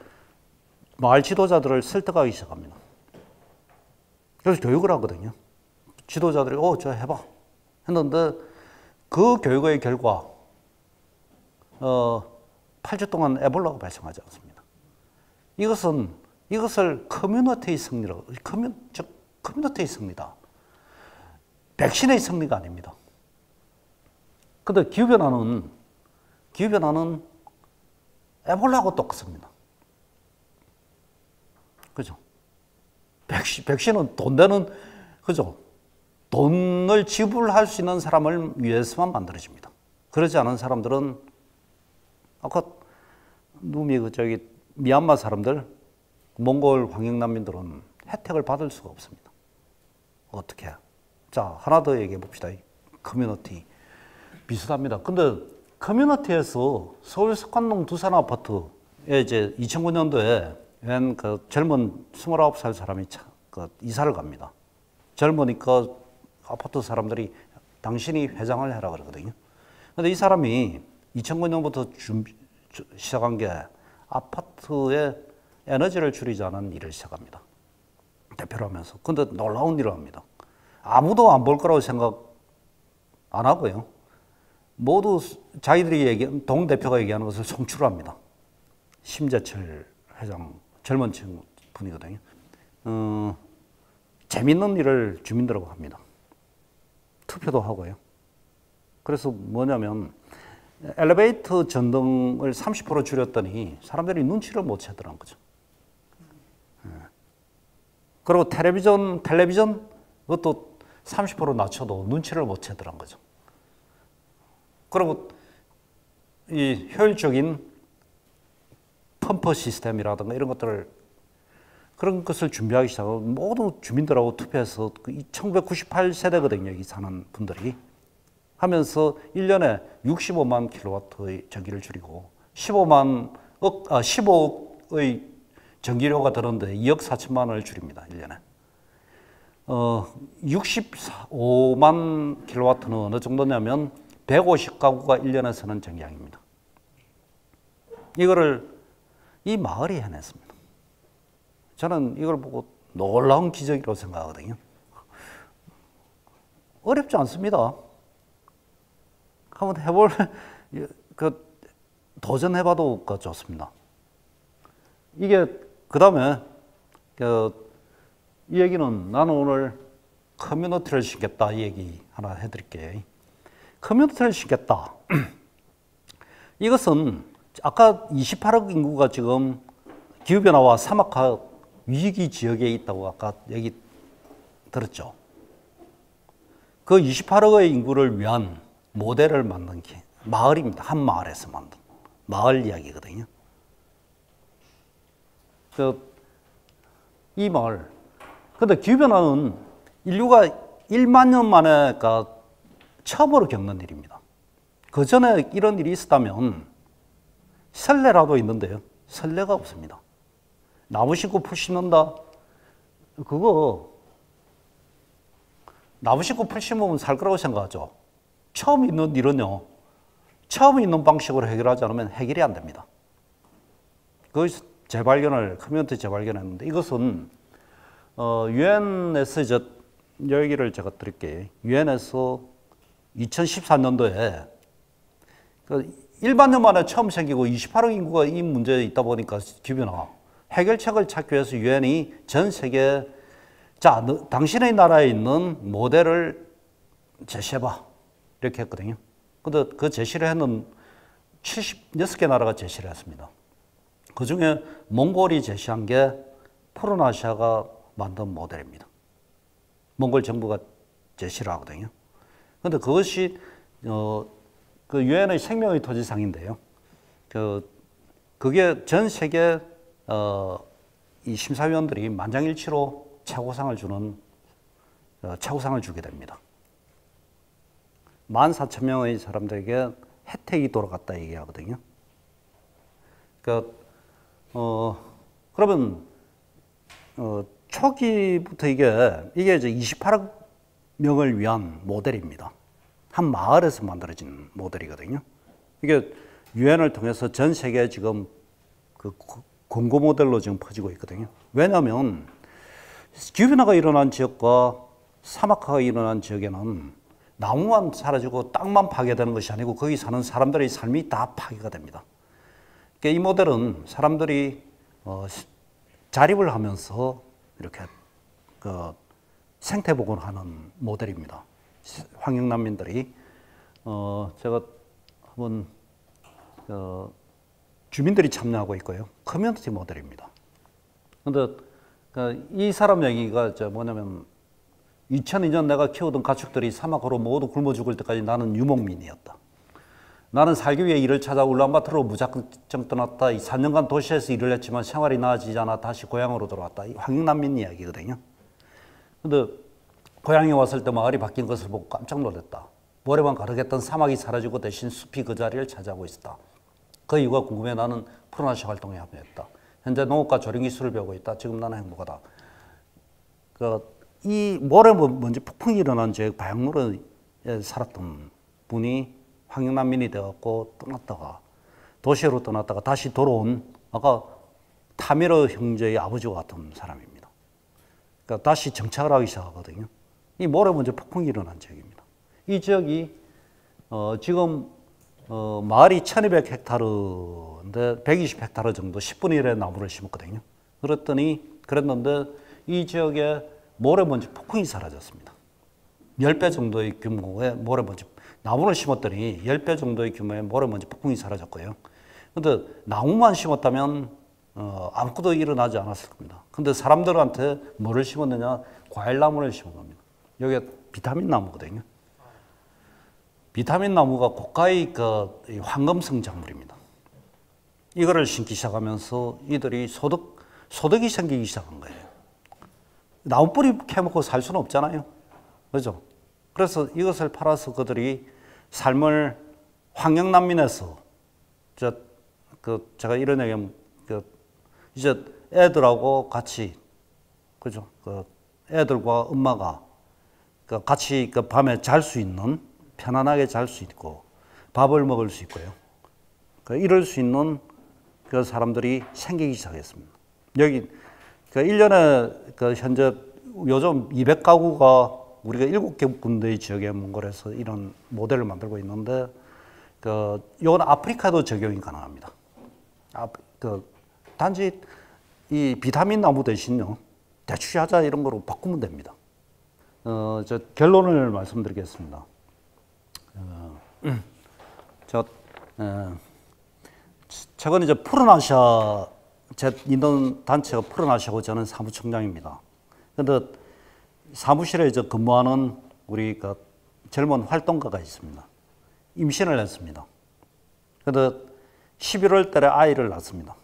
마을 지도자들을 설득하기 시작합니다. 그래서 교육을 하거든요. 지도자들이 저 해봐 했는데, 그 교육의 결과 8주 동안 에볼라가 발생하지 않습니다. 이것을 커뮤니티의 승리라고, 커뮤니티의 승리다. 백신의 승리가 아닙니다. 근데 기후변화는 에볼라하고 똑같습니다. 그죠? 백신은 돈 되는, 그죠? 돈을 지불할 수 있는 사람을 위해서만 만들어집니다. 그러지 않은 사람들은, 아까 미얀마 사람들, 몽골 황역난민들은 혜택을 받을 수가 없습니다. 어떻게? 자, 하나 더 얘기해 봅시다. 커뮤니티. 비슷합니다. 근데 커뮤니티에서 서울 석관동 두산 아파트에 이제 2009년도에 웬 젊은 29살 사람이 이사를 갑니다. 젊으니까 아파트 사람들이 당신이 회장을 해라 그러거든요. 근데 이 사람이 2009년부터 시작한 게 아파트에 에너지를 줄이자는 일을 시작합니다. 대표를 하면서. 근데 놀라운 일을 합니다. 아무도 안 볼 거라고 생각 안 하고요. 모두 자기들이 동 대표가 얘기하는 것을 송출합니다. 심재철 회장, 젊은 친구 분이거든요. 재밌는 일을 주민들하고 합니다. 투표도 하고요. 그래서 뭐냐면 엘리베이터 전등을 30% 줄였더니 사람들이 눈치를 못 채더라는 거죠. 그리고 텔레비전 그것도 30% 낮춰도 눈치를 못 채더라는 거죠. 그리고 이 효율적인 펌프 시스템이라든가 이런 것들을 그런 것을 준비하기 시작하고 모두 주민들하고 투표해서 1998세대거든요. 여기 사는 분들이. 하면서 1년에 65만 킬로와트의 전기를 줄이고 15억의 전기료가 드는데 2억 4천만 원을 줄입니다. 1년에. 65만 킬로와트는 어느 정도냐면 150가구가 1년에 쓰는 전기량입니다. 이거를 이 마을이 해냈습니다. 저는 이걸 보고 놀라운 기적이라고 생각하거든요. 어렵지 않습니다. 한번 도전해봐도 좋습니다. 이게, 그 다음에, 이 얘기는 나는 오늘 커뮤니티를 신겠다. 이 얘기 하나 해드릴게요. 커뮤니티를 신겠다. 이것은 아까 28억 인구가 지금 기후변화와 사막화 위기 지역에 있다고 아까 얘기 들었죠. 그 28억의 인구를 위한 모델을 만든 게 마을입니다. 한 마을에서 만든 마을 이야기거든요. 이 마을. 근데 기후변화는 인류가 1만 년 만에 처음으로 겪는 일입니다. 그 전에 이런 일이 있었다면 설레라도 있는데요. 설레가 없습니다. 나무 심고 풀 심는다? 그거 나무 심고 풀 심으면 살 거라고 생각하죠. 처음 있는 일은요. 처음 있는 방식으로 해결하지 않으면 해결이 안 됩니다. 그 커뮤니티 재발견했는데 이것은 유엔에서 얘기를 제가 드릴게요. 유엔에서 2014년도에 1만 년 만에 처음 생기고 28억 인구가 이 문제에 있다 보니까 기후변화 해결책을 찾기 위해서 유엔이 전 세계 자, 당신의 나라에 있는 모델을 제시해봐 이렇게 했거든요. 근데 그 제시를 했는 76개 나라가 제시를 했습니다. 그 중에 몽골이 제시한 게 프로나시아가 만든 모델입니다. 몽골 정부가 제시를 하거든요. 근데 그것이 그 유엔의 생명의 토지상인데요. 그게 전 세계 이 심사위원들이 만장일치로 최고상을 주게 됩니다. 14,000명의 사람들에게 혜택이 돌아갔다 얘기하거든요. 그러면 초기부터 이게 이제 28억 명을 위한 모델입니다. 한 마을에서 만들어진 모델이거든요. 이게 유엔을 통해서 전 세계에 지금 그 공고 모델로 지금 퍼지고 있거든요. 왜냐하면 기후변화가 일어난 지역과 사막화가 일어난 지역에는 나무만 사라지고 땅만 파괴되는 것이 아니고 거기 사는 사람들의 삶이 다 파괴가 됩니다. 그러니까 이 모델은 사람들이 자립을 하면서 이렇게 생태복원을 하는 모델입니다. 환경난민들이 제가 한번 주민들이 참여하고 있고요. 커뮤니티 모델입니다. 근데 이 사람 얘기가 뭐냐면 2002년 내가 키우던 가축들이 사막으로 모두 굶어 죽을 때까지 나는 유목민이었다. 나는 살기 위해 일을 찾아 울란바토르로 무작정 떠났다. 4년간 도시에서 일을 했지만 생활이 나아지지 않아 다시 고향으로 돌아왔다. 이 환경난민 이야기거든요. 근데 고향에 왔을 때 마을이 바뀐 것을 보고 깜짝 놀랐다. 모래만 가득했던 사막이 사라지고 대신 숲이 그 자리를 차지하고 있었다. 그 이유가 궁금해 나는 프로나시아 활동에 합류했다. 현재 농업과 조림 기술을 배우고 있다. 지금 나는 행복하다. 이 모래 먼지 폭풍이 일어난 지역 바양물에 살았던 분이 황영난민이 되었고 떠났다가 도시로 떠났다가 다시 돌아온 아까 타미르 형제의 아버지와 같은 사람입니다. 그러니까 다시 정착을 하기 시작하거든요. 이 모래먼지 폭풍이 일어난 지역입니다. 이 지역이 지금 마을이 1200헥타르인데 120헥타르 정도 10분의 1의 나무를 심었거든요. 그랬는데 이 지역에 모래먼지 폭풍이 사라졌습니다. 10배 정도의 규모의 모래먼지, 나무를 심었더니 10배 정도의 규모의 모래먼지 폭풍이 사라졌고요. 근데 나무만 심었다면 아무것도 일어나지 않았을 겁니다. 근데 사람들한테 뭐를 심었느냐? 과일나무를 심은 겁니다. 여기가 비타민 나무거든요. 비타민 나무가 고가의 황금성 작물입니다. 이거를 심기 시작하면서 이들이 소득이 생기기 시작한 거예요. 나무 뿌리 캐먹고 살 수는 없잖아요. 그죠? 그래서 이것을 팔아서 그들이 삶을 환경난민에서 제가 이런 얘기하면 이제 애들하고 같이 그죠? 애들과 엄마가 같이 밤에 잘 수 있는 편안하게 잘 수 있고 밥을 먹을 수 있고요. 이럴 수 있는 그 사람들이 생기기 시작했습니다. 여기 1년에 현재 요즘 200가구가 우리가 7군데의 지역에 몽골에서 이런 모델을 만들고 있는데 이건 아프리카도 적용이 가능합니다. 단지 이 비타민 나무 대신요 대추야자 이런 거로 바꾸면 됩니다. 결론을 말씀드리겠습니다. 최근 이제 푸른아시아 제 있는 단체가 푸른아시아고 저는 사무총장입니다. 그런데 사무실에 이제 근무하는 우리 젊은 활동가가 있습니다. 임신을 했습니다. 그런데 11월 달에 아이를 낳습니다.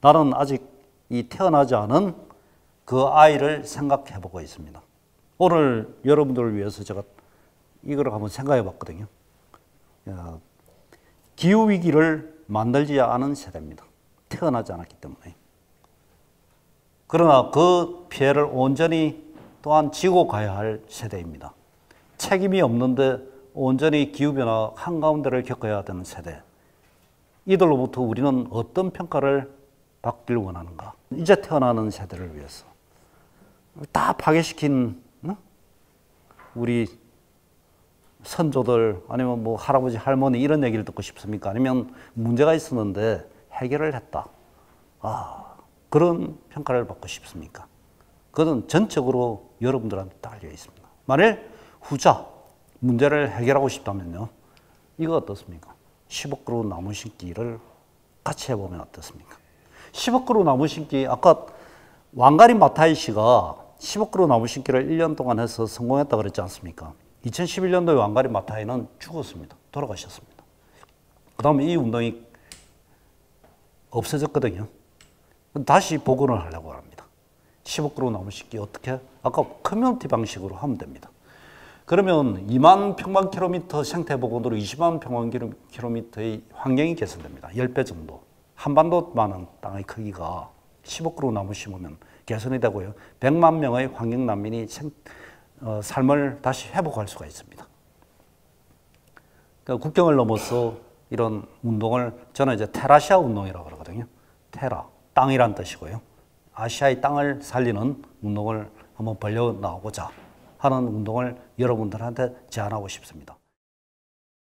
나는 아직 이 태어나지 않은 그 아이를 생각해 보고 있습니다. 오늘 여러분들을 위해서 제가 이걸 한번 생각해 봤거든요. 기후위기를 만들지 않은 세대입니다. 태어나지 않았기 때문에. 그러나 그 피해를 온전히 또한 지고 가야 할 세대입니다. 책임이 없는데 온전히 기후변화 한가운데를 겪어야 되는 세대. 이들로부터 우리는 어떤 평가를 받길 원하는가? 이제 태어나는 세대를 위해서. 다 파괴시킨 우리 선조들 아니면 뭐 할아버지 할머니 이런 얘기를 듣고 싶습니까? 아니면 문제가 있었는데 해결을 했다. 그런 평가를 받고 싶습니까? 그건 전적으로 여러분들한테 달려 있습니다. 만일 후자 문제를 해결하고 싶다면요. 이거 어떻습니까? 10억 그루 나무 심기를 같이 해보면 어떻습니까? 10억 그루 나무 심기, 아까 왕가리 마타이 씨가 10억 그루 나무 심기를 1년 동안 해서 성공했다 그랬지 않습니까? 2011년도에 왕가리 마타이는 죽었습니다. 돌아가셨습니다. 그 다음에 이 운동이 없어졌거든요. 다시 복원을 하려고 합니다. 10억 그루 나무 심기 어떻게? 아까 커뮤니티 방식으로 하면 됩니다. 그러면 2만 평방킬로미터 생태 복원으로 20만 평방킬로미터의 환경이 개선됩니다. 10배 정도. 한반도만한 땅의 크기가 10억 그루 나무 심으면 개선이 되고요. 100만 명의 환경 난민이 삶을 다시 회복할 수가 있습니다. 그러니까 국경을 넘어서 이런 운동을 저는 이제 테라시아 운동이라고 그러거든요. 테라, 땅이란 뜻이고요. 아시아의 땅을 살리는 운동을 한번 벌려 나오고자 하는 운동을 여러분들한테 제안하고 싶습니다.